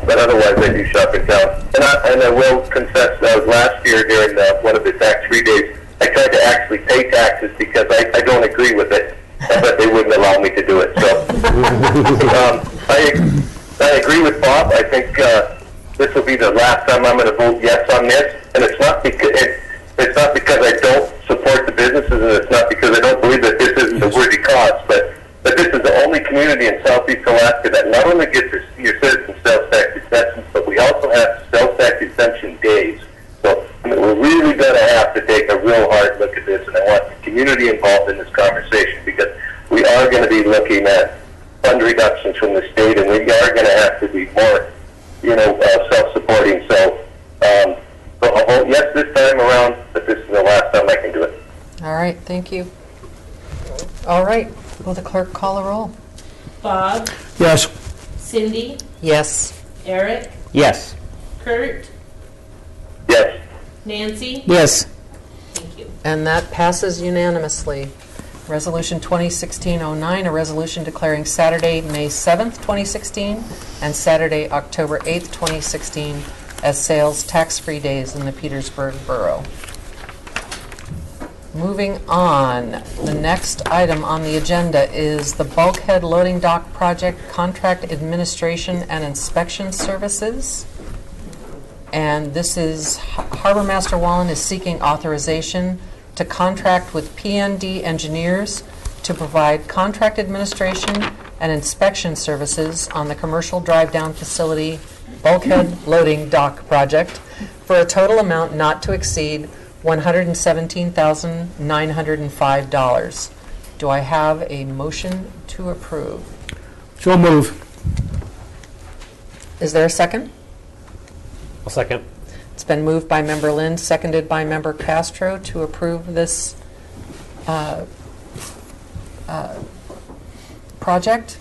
But otherwise, I do shop in town. And I will confess that last year during one of the tax-free days, I tried to actually pay taxes because I don't agree with it, but they wouldn't allow me to do it. So I agree with Bob. I think this will be the last time I'm going to vote yes on this, and it's not because I don't support the businesses, and it's not because I don't believe that this isn't a worthy cause, but this is the only community in Southeast Alaska that not only gets your citizen sales tax exemptions, but we also have sales tax exemption days. So we're really going to have to take a real hard look at this, and I want the community involved in this conversation, because we are going to be looking at fund reductions from the state, and we are going to have to be more self-supporting. So I'll vote yes this time around, but this is the last time I can do it. All right, thank you. All right, will the clerk call a roll? Bob? Yes. Cindy? Yes. Eric? Yes. Kurt? Yes. Nancy? Yes. Thank you. And that passes unanimously. Resolution 2016-09, a resolution declaring Saturday, May 7th, 2016, and Saturday, October 8th, 2016, as sales tax-free days in the Petersburg Borough. Moving on, the next item on the agenda is the Bulkhead Loading Dock Project Contract Administration and Inspection Services. And this is, Harbor Master Wallen is seeking authorization to contract with PND Engineers to provide contract administration and inspection services on the commercial drive-down facility bulkhead loading dock project for a total amount not to exceed $117,905. Do I have a motion to approve? So move. Is there a second? I'll second. It's been moved by Member Lynn, seconded by Member Castro to approve this project.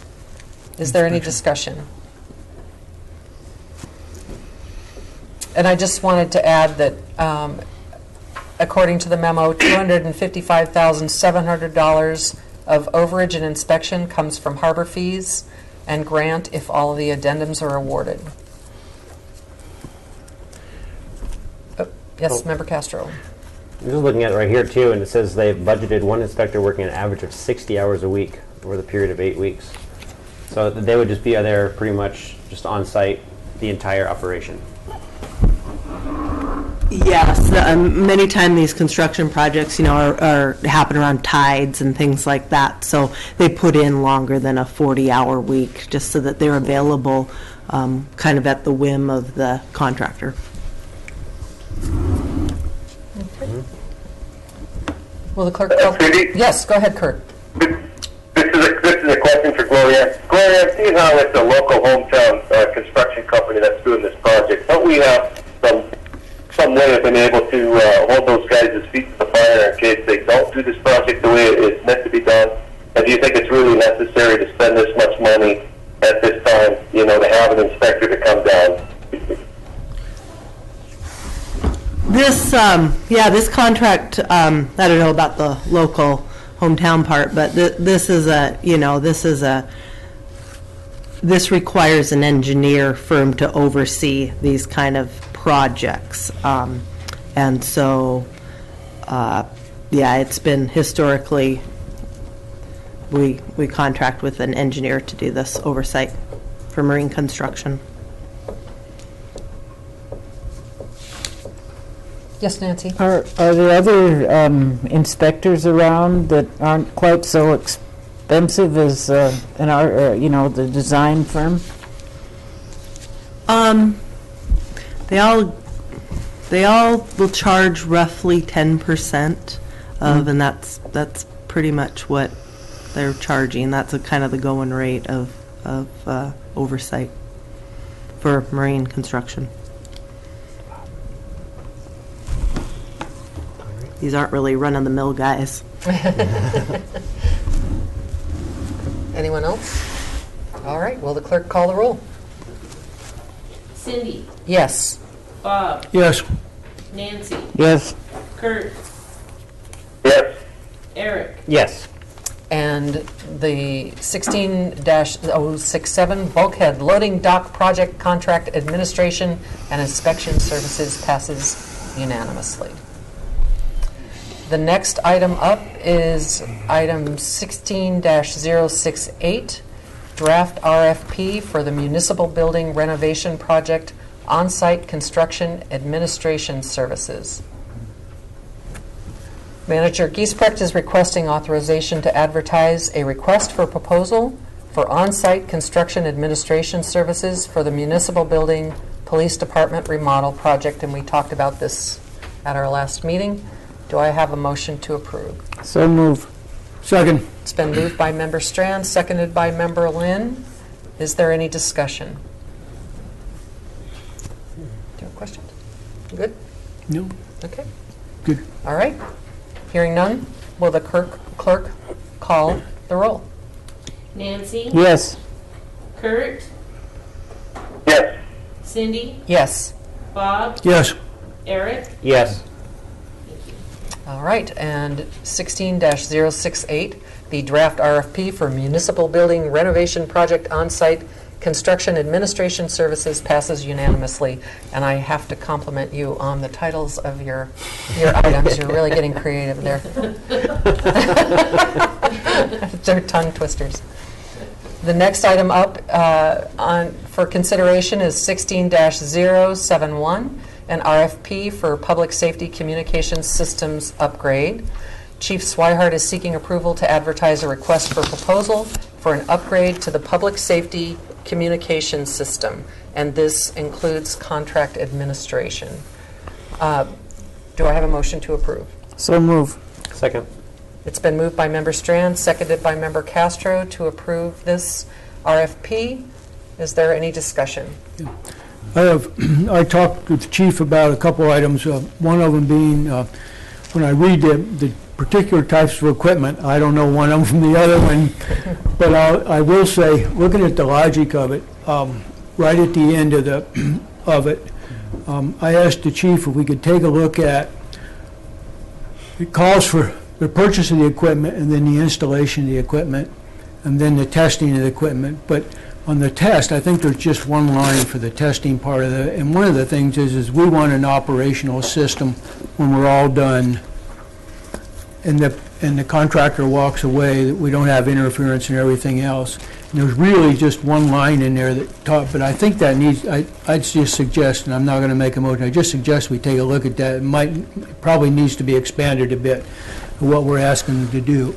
Is there any discussion? And I just wanted to add that according to the memo, $255,700 of overage and inspection comes from harbor fees and grant if all of the addendums are awarded. Oh, yes, Member Castro. I'm just looking at it right here too, and it says they've budgeted one inspector working an average of 60 hours a week over the period of 8 weeks. So they would just be there pretty much just on site the entire operation. Yes, many times these construction projects, are happen around tides and things like that. So they put in longer than a 40-hour week just so that they're available kind of at the whim of the contractor. Will the clerk call? Yes, go ahead, Kurt. This is a question for Gloria. Gloria, seeing how it's a local hometown construction company that's doing this project, don't we have some way of being able to hold those guys' feet to the fire in case they don't do this project the way it's meant to be done? And do you think it's really necessary to spend this much money at this time, to have an inspector to come down? This, this contract, I don't know about the local hometown part, but this requires an engineer firm to oversee these kind of projects. And so, it's been historically, we contract with an engineer to do this oversight for marine construction. Yes, Nancy. Are there other inspectors around that aren't quite so expensive as the design firm? They all will charge roughly 10% of, and that's pretty much what they're charging. That's a kind of the going rate of oversight for marine construction. These aren't really run-of-the-mill guys. Anyone else? All right, will the clerk call the roll? Cindy, Yes. Bob, Yes. Nancy, Yes. Kurt, Yes. Eric. Yes. And the 16-067 bulkhead loading dock project contract administration and inspection services passes unanimously. The next item up is item 16-068, draft RFP for the municipal building renovation project on-site construction administration services. Manager Giesbrecht is requesting authorization to advertise a request for proposal for on-site construction administration services for the municipal building police department remodel project, and we talked about this at our last meeting. Do I have a motion to approve? So move. Second. It's been moved by Member Strand, seconded by Member Lynn. Is there any discussion? Do you have questions? Good? No. Okay. Good. All right. Hearing none, will the clerk call the roll? Nancy? Yes. Kurt? Yes. Cindy? Yes. Bob? Yes. Eric? Yes. All right, and 16-068, the draft RFP for municipal building renovation project on-site construction administration services passes unanimously. And I have to compliment you on the titles of your items. You're really getting creative there. They're tongue twisters. The next item up for consideration is 16-071. An RFP for Public Safety Communications Systems upgrade. Chief Swihart is seeking approval to advertise a request for proposal for an upgrade to the Public Safety communication system, and this includes contract administration. Do I have a motion to approve? So move. Second. It's been moved by Member Strand, seconded by Member Castro to approve this RFP. Is there any discussion? I talked with the chief about a couple items, one of them being, when I read the particular types of equipment, I don't know one of them from the other one, but I will say, looking at the logic of it, right at the end of it, I asked the chief if we could take a look at, it calls for the purchase of the equipment and then the installation of the equipment and then the testing of the equipment. But on the test, I think there's just one line for the testing part of it. And one of the things is we want an operational system when we're all done and the contractor walks away, that we don't have interference and everything else. And there's really just one line in there that but I think that needs, I'd just suggest, and I'm not going to make a motion, I just suggest we take a look at that. It probably needs to be expanded a bit, what we're asking them to do.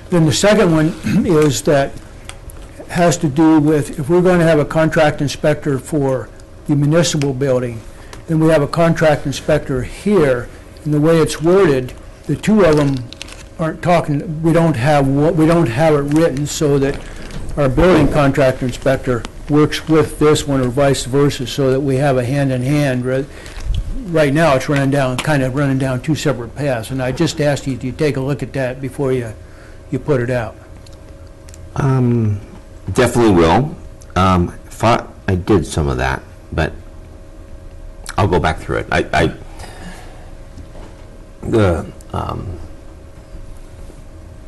Then the second one is that has to do with, if we're going to have a contract inspector for the municipal building, then we have a contract inspector here, and the way it's worded, the two of them aren't talking, we don't have it written so that our building contractor inspector works with this one or vice versa, so that we have a hand-in-hand. Right now, it's kind of running down two separate paths, and I just asked you to take a look at that before you put it out. Definitely will. Thought I did some of that, but I'll go back through it.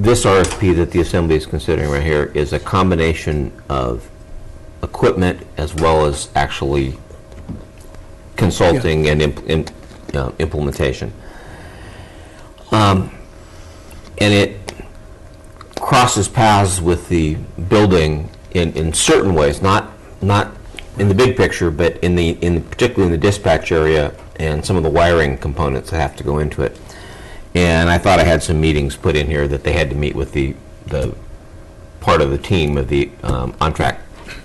This RFP that the Assembly is considering right here is a combination of equipment as well as actually consulting and implementation. And it crosses paths with the building in certain ways, not in the big picture, but particularly in the dispatch area and some of the wiring components that have to go into it. And I thought I had some meetings put in here that they had to meet with the part of the team of the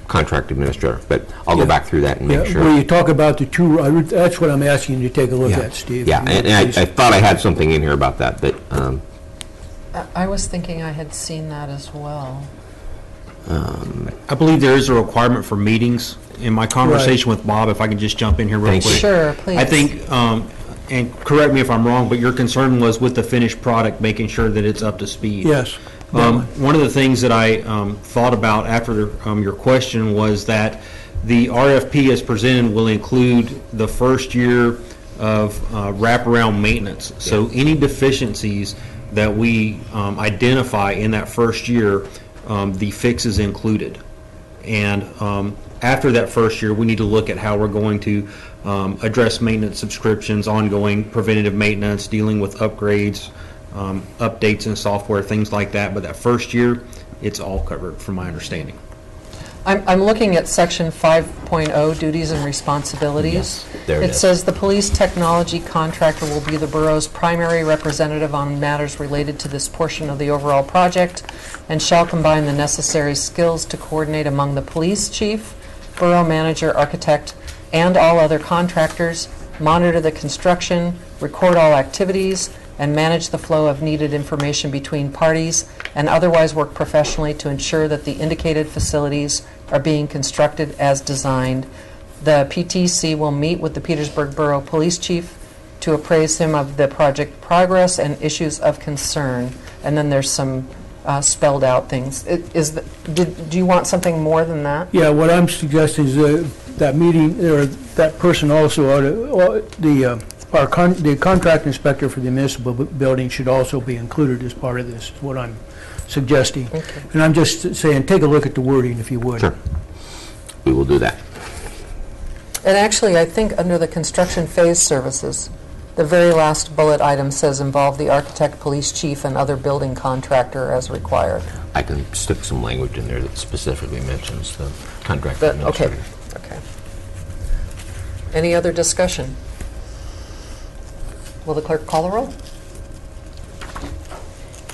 contract administrator, but I'll go back through that and make sure. When you talk about the two, that's what I'm asking you to take a look at, Steve. Yeah, and I thought I had something in here about that, but I was thinking I had seen that as well. I believe there is a requirement for meetings. In my conversation with Bob, if I can just jump in here real quick. Sure, please. I think, and correct me if I'm wrong, but your concern was with the finished product, making sure that it's up to speed. Yes. One of the things that I thought about after your question was that the RFP as presented will include the first year of wraparound maintenance. So any deficiencies that we identify in that first year, the fix is included. And after that first year, we need to look at how we're going to address maintenance subscriptions, ongoing preventative maintenance, dealing with upgrades, updates in software, things like that. But that first year, it's all covered from my understanding. I'm looking at section 5.0, duties and responsibilities. Yes, there it is. Says the police technology contractor will be the borough's primary representative on matters related to this portion of the overall project and shall combine the necessary skills to coordinate among the police chief, borough manager, architect, and all other contractors, monitor the construction, record all activities, and manage the flow of needed information between parties, and otherwise work professionally to ensure that the indicated facilities are being constructed as designed. The PTC will meet with the Petersburg Borough Police Chief to appraise him of the project progress and issues of concern. And then there's some spelled out things. Do you want something more than that? Yeah, what I'm suggesting is that meeting, or that person also ought to, the contract inspector for the municipal building should also be included as part of this, is what I'm suggesting. Okay. And I'm just saying, take a look at the wording if you would. sure, we will do that. And actually, I think under the construction phase services, the very last bullet item says involve the architect, police chief, and other building contractor as required. I can stick some language in there that specifically mentions the contract Okay. administrator. Okay. Any other discussion? Will the clerk call the roll?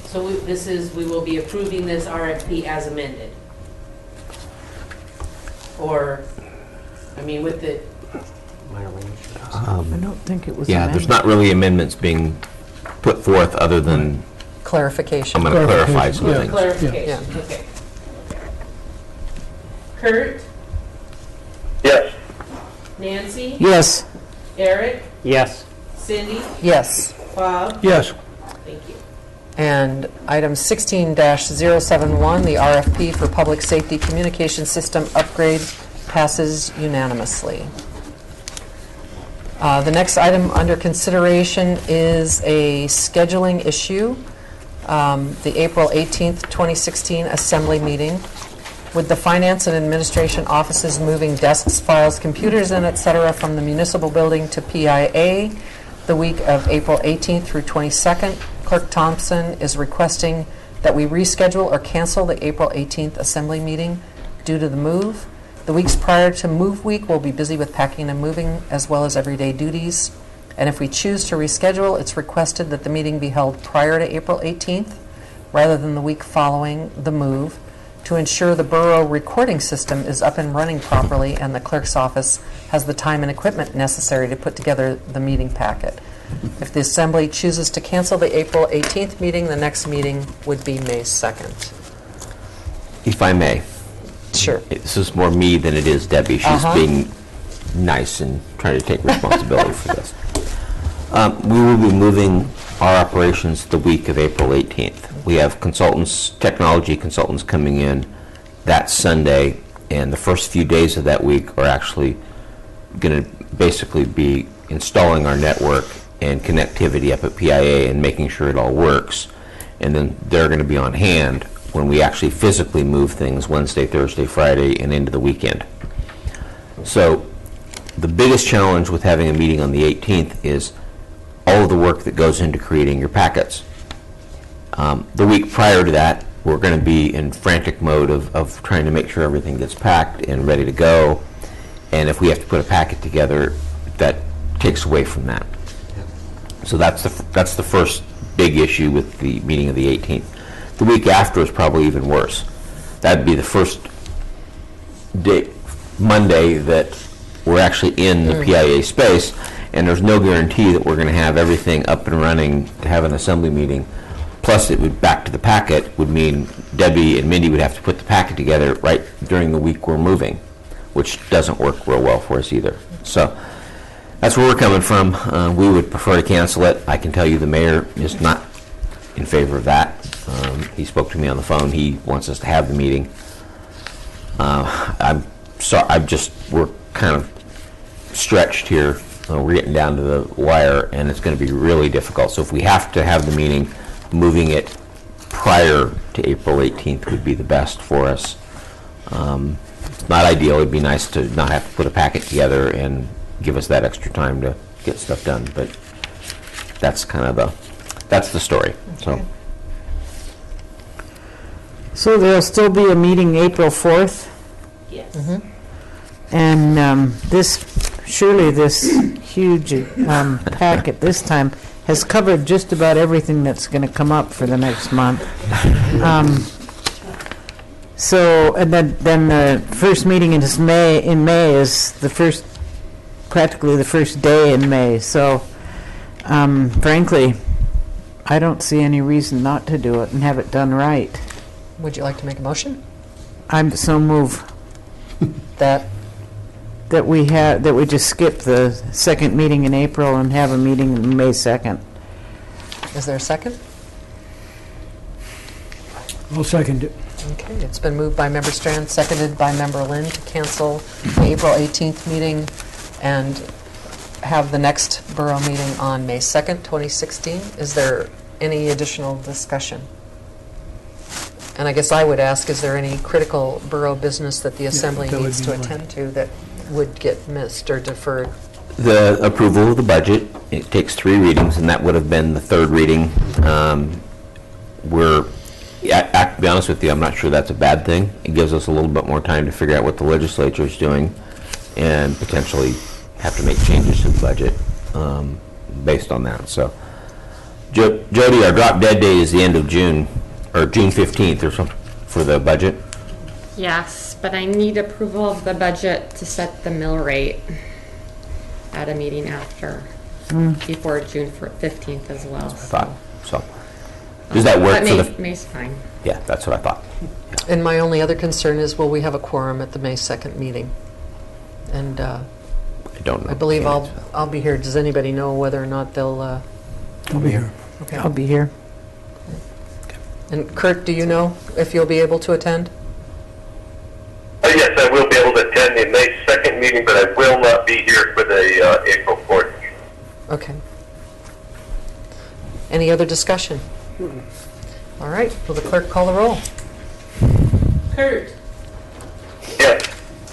So we will be approving this RFP as amended. Or, I mean, with the, I don't think it was Yeah, there's not really amendments being put forth other than Clarification. I'm going to clarify some things. clarification, okay. Kurt, Yes. Nancy, Yes. Eric, Yes. Cindy, Yes. Bob, Yes. thank you. And item 16-071, the RFP for Public Safety Communication System Upgrade passes unanimously. The next item under consideration is a scheduling issue. The April 18th, 2016 Assembly meeting. With the Finance and Administration offices moving desks, files, computers, and et cetera from the municipal building to PIA the week of April 18th through 22nd, Clerk Thompson is requesting that we reschedule or cancel the April 18th Assembly meeting due to the move. The weeks prior to move week, we'll be busy with packing and moving as well as everyday duties. And if we choose to reschedule, it's requested that the meeting be held prior to April 18th rather than the week following the move to ensure the Borough recording system is up and running properly and the clerk's office has the time and equipment necessary to put together the meeting packet. If the Assembly chooses to cancel the April 18th meeting, the next meeting would be May 2nd. If I may. Sure. This is more me than it is Debbie. She's being nice and trying to take responsibility for this. We will be moving our operations the week of April 18th. We have consultants, technology consultants coming in that Sunday, and the first few days of that week are actually going to basically be installing our network and connectivity up at PIA and making sure it all works. And then they're going to be on hand when we actually physically move things Wednesday, Thursday, Friday, and into the weekend. So the biggest challenge with having a meeting on the 18th is all of the work that goes into creating your packets. The week prior to that, we're going to be in frantic mode of trying to make sure everything gets packed and ready to go. And if we have to put a packet together, that takes away from that. So that's the first big issue with the meeting of the 18th. The week after is probably even worse. That'd be the first day, Monday, that we're actually in the PIA space, and there's no guarantee that we're going to have everything up and running to have an assembly meeting. Plus, it would back to the packet would mean Debbie and Mindy would have to put the packet together right during the week we're moving, which doesn't work real well for us either. So that's where we're coming from. We would prefer to cancel it. I can tell you the mayor is not in favor of that. He spoke to me on the phone. He wants us to have the meeting. I'm sorry. We're kind of stretched here. We're getting down to the wire, and it's going to be really difficult. So if we have to have the meeting, moving it prior to April 18th would be the best for us. It's not ideal. It'd be nice to not have to put a packet together and give us that extra time to get stuff done. But that's kind of the story. Okay. So there'll still be a meeting April 4th? Yes. And surely this huge packet this time has covered just about everything that's going to come up for the next month. So, and then the first meeting in May is practically the first day in May. So, frankly, I don't see any reason not to do it and have it done right. Would you like to make a motion? I'm so move That we just skip the second meeting in April and have a meeting on May 2nd. Is there a second? I'll second it. Okay, it's been moved by Member Strand, seconded by Member Lynn to cancel the April 18th meeting and have the next Borough meeting on May 2nd, 2016. Is there any additional discussion? And I guess I would ask, is there any critical Borough business that the Assembly that would needs be to mine. attend to that would get missed or deferred? The approval of the budget, it takes 3 readings, and that would have been the 3rd reading. To be honest with you, I'm not sure that's a bad thing. It gives us a little bit more time to figure out what the legislature is doing and potentially have to make changes to the budget based on that. So, Jody, our drop dead date is the end of June, or June 15th or something for the budget. Yes, but I need approval of the budget to set the mill rate at a meeting after, before June 15th as well. So, does that work for the? May's fine. Yeah, that's what I thought. And my only other concern is, will we have a quorum at the May 2nd meeting? And I don't know. I believe I'll be here. Does anybody know whether or not they'll? I'll be here. Okay. I'll be here. And Kurt, do you know if you'll be able to attend? Yes, I will be able to attend the May 2nd meeting, but I will not be here for the April 4th meeting. Okay. Any other discussion? All right, will the clerk call the roll? Kurt, Yes.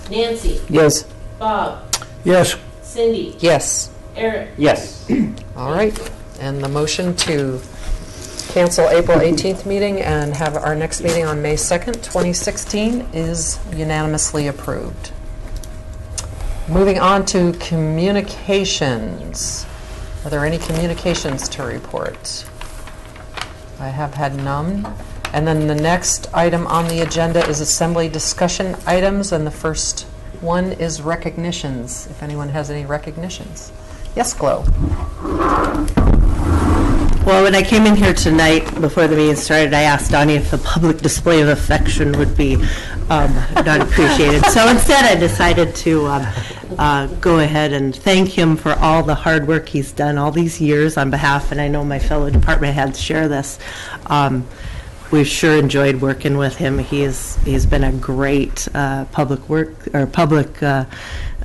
Nancy, Yes. Bob, Yes. Cindy, Yes. Eric. Yes. All right, and the motion to cancel April 18th meeting and have our next meeting on May 2nd, 2016 is unanimously approved. Moving on to communications. Are there any communications to report? I have had none. And then the next item on the agenda is assembly discussion items, and the first one is recognitions, if anyone has any recognitions. Yes, Glo. Well, when I came in here tonight, before the meeting started, I asked Donnie if a public display of affection would be not appreciated. So instead, I decided to go ahead and thank him for all the hard work he's done all these years on behalf, and I know my fellow department heads share this. We've sure enjoyed working with him. He's been a great public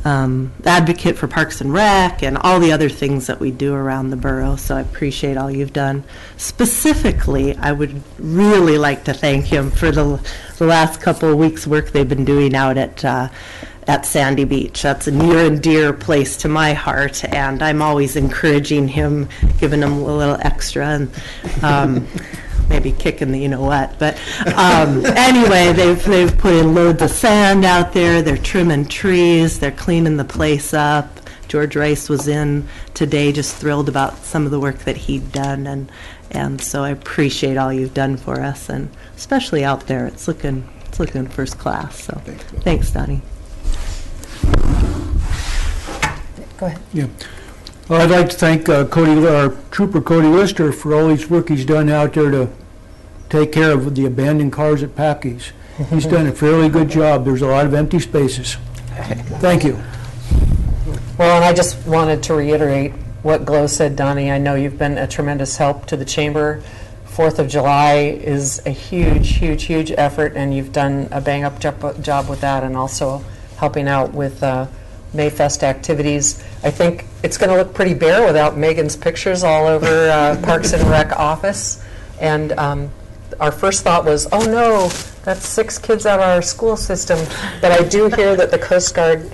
advocate for Parks and Rec and all the other things that we do around the borough, so I appreciate all you've done. Specifically, I would really like to thank him for the last couple of weeks' work they've been doing out at Sandy Beach. That's a near and dear place to my heart, and I'm always encouraging him, giving him a little extra, and maybe kicking the you-know-what. But anyway, they've put in loads of sand out there. They're trimming trees. They're cleaning the place up. George Rice was in today, just thrilled about some of the work that he'd done. And so I appreciate all you've done for us, and especially out there. It's looking first class. So thanks, Donnie. Go ahead. Yeah. Well, I'd like to thank our Trooper Cody Lister for all his work he's done out there to take care of the abandoned cars at Packy's. He's done a fairly good job. There's a lot of empty spaces. Thank you. Well, and I just wanted to reiterate what Glo said, Donnie. I know you've been a tremendous help to the Chamber. 4th of July is a huge, huge, huge effort, and you've done a bang-up job with that, and also helping out with Mayfest activities. I think it's going to look pretty bare without Megan's pictures all over Parks and Rec office. And our first thought was, oh no, that's 6 kids out of our school system. But I do hear that the Coast Guard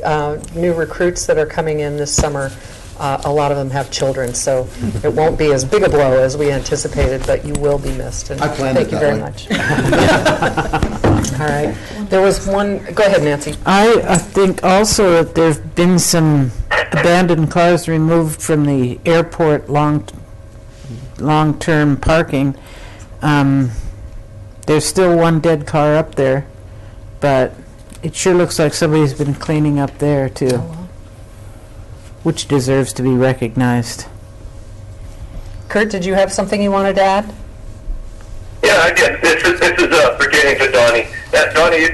new recruits that are coming in this summer, a lot of them have children, so it won't be as big a blow as we anticipated, but you will be missed. And I planned thank it you that very way. much. All right. There was one. Go ahead, Nancy. I think also that there's been some abandoned cars removed from the airport long-term parking. There's still one dead car up there, but it sure looks like somebody's been cleaning up there too, which deserves to be recognized. Kurt, did you have something you wanted to add? Yeah, again, this is pertaining to Donnie. Donnie,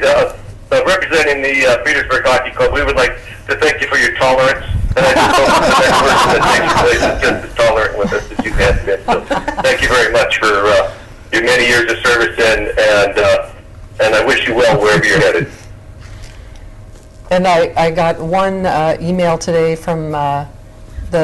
representing the Petersburg Hockey Club, we would like to thank you for your tolerance. And I just hope the next person that takes place is just as tolerant with us as you have been. So thank you very much for your many years of service, and I wish you well wherever you're headed. And I got one email today from the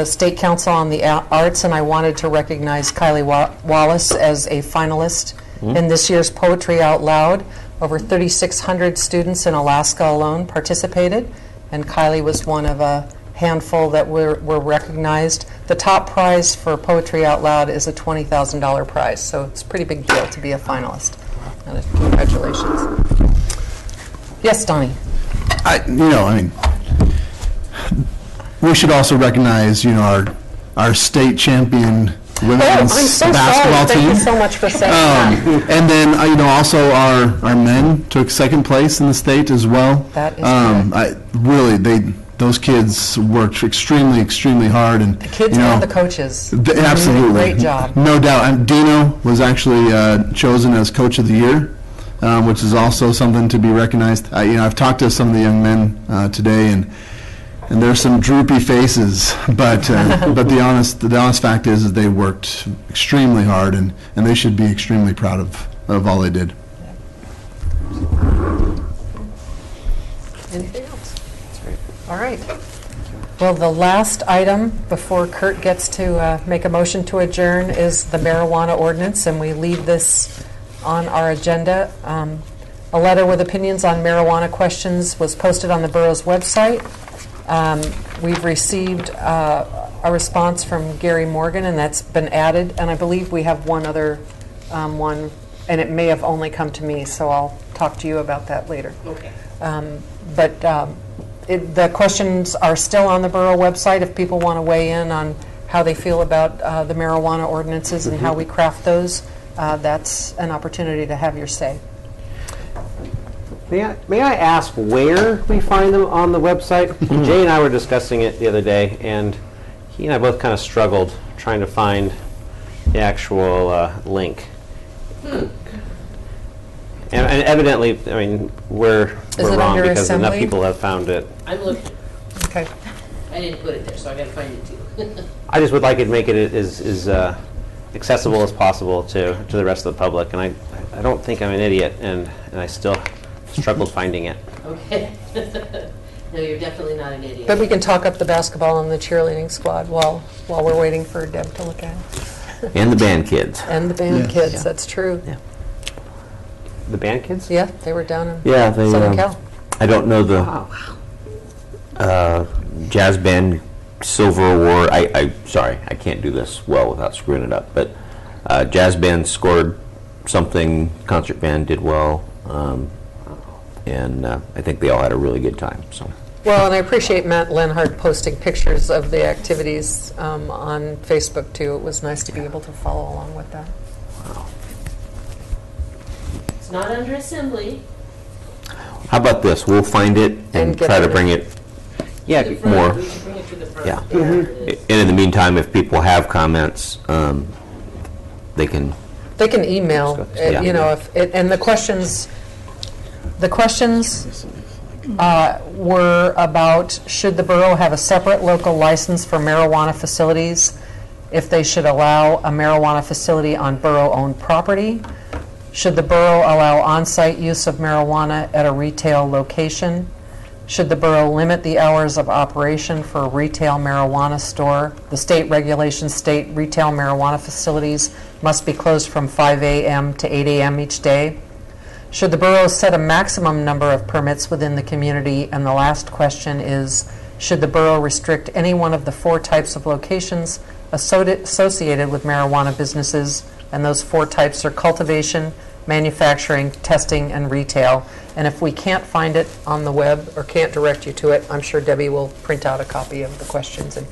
State Council on the Arts, and I wanted to recognize Kylie Wallace as a finalist in this year's Poetry Out Loud. Over 3,600 students in Alaska alone participated, and Kylie was one of a handful that were recognized. The top prize for Poetry Out Loud is a $20,000 prize, so it's a pretty big deal to be a finalist. And congratulations. Yes, Donnie. We should also recognize, our state champion women's I'm so basketball sorry. team. Thank you so much for saying that. And then, also our men took second place in the state as well. That is correct. Those kids worked extremely hard. And The kids and the coaches. Absolutely. Great job. No doubt. And Dino was actually chosen as Coach of the Year, which is also something to be recognized. I've talked to some of the young men today, and there's some droopy faces, but the honest fact is they worked extremely hard, and they should be extremely proud of all they did. Anything else? All right. Well, the last item before Kurt gets to make a motion to adjourn is the marijuana ordinance, and we leave this on our agenda. A letter with opinions on marijuana questions was posted on the borough's website. We've received a response from Gary Morgan, and that's been added. And I believe we have one other one, and it may have only come to me, so I'll talk to you about that later. Okay. The questions are still on the borough website if people want to weigh in on how they feel about the marijuana ordinances and how we craft those. That's an opportunity to have your say. May I ask where we find them on the website? Jay and I were discussing it the other day, and he and I both kind of struggled trying to find the actual link. And evidently, we're wrong because assembly? enough people have found it. I'm looking. Okay. I didn't put it there, so I gotta find it too. I just would like it to make it as accessible as possible to the rest of the public, and I don't think I'm an idiot, and I still struggled finding it. Okay. No, you're definitely not an idiot. But we can talk up the basketball and the cheerleading squad while we're waiting for Deb to look at it. And the band kids. And the band Yes. kids, Yeah. that's true. Yeah. The band kids? Yeah, they were down in They, Southern Cal. I don't know the jazz band silver award. Sorry, I can't do this well without screwing it up. But jazz band scored something. Concert band did well, and I think they all had a really good time. So. Well, and I appreciate Matt Lenhart posting pictures of the activities on Facebook too. It was nice to be able to follow along with that. Wow. It's not under assembly. How about this? We'll find it and get try it to in. bring it To the front. more. We should bring it to the front. Yeah. There it is. And in the meantime, if people have comments, they can. They can email, Yeah. and the questions were about, should the borough have a separate local license for marijuana facilities if they should allow a marijuana facility on borough-owned property? Should the borough allow on-site use of marijuana at a retail location? Should the borough limit the hours of operation for a retail marijuana store? The state regulations state retail marijuana facilities must be closed from 5 a.m. to 8 a.m. each day. Should the borough set a maximum number of permits within the community? And the last question is, should the borough restrict any one of the 4 types of locations associated with marijuana businesses? And those 4 types are cultivation, manufacturing, testing, and retail. And if we can't find it on the web or can't direct you to it, I'm sure Debbie will print out a copy of the questions, and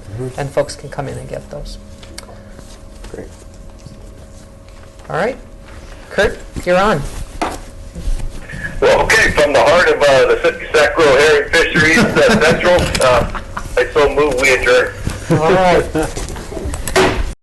folks can come in and get those. Great. All right. Kurt, you're on. Well, okay, from the heart of the Sacro Herring Fisheries Central, I so move we adjourn. All right.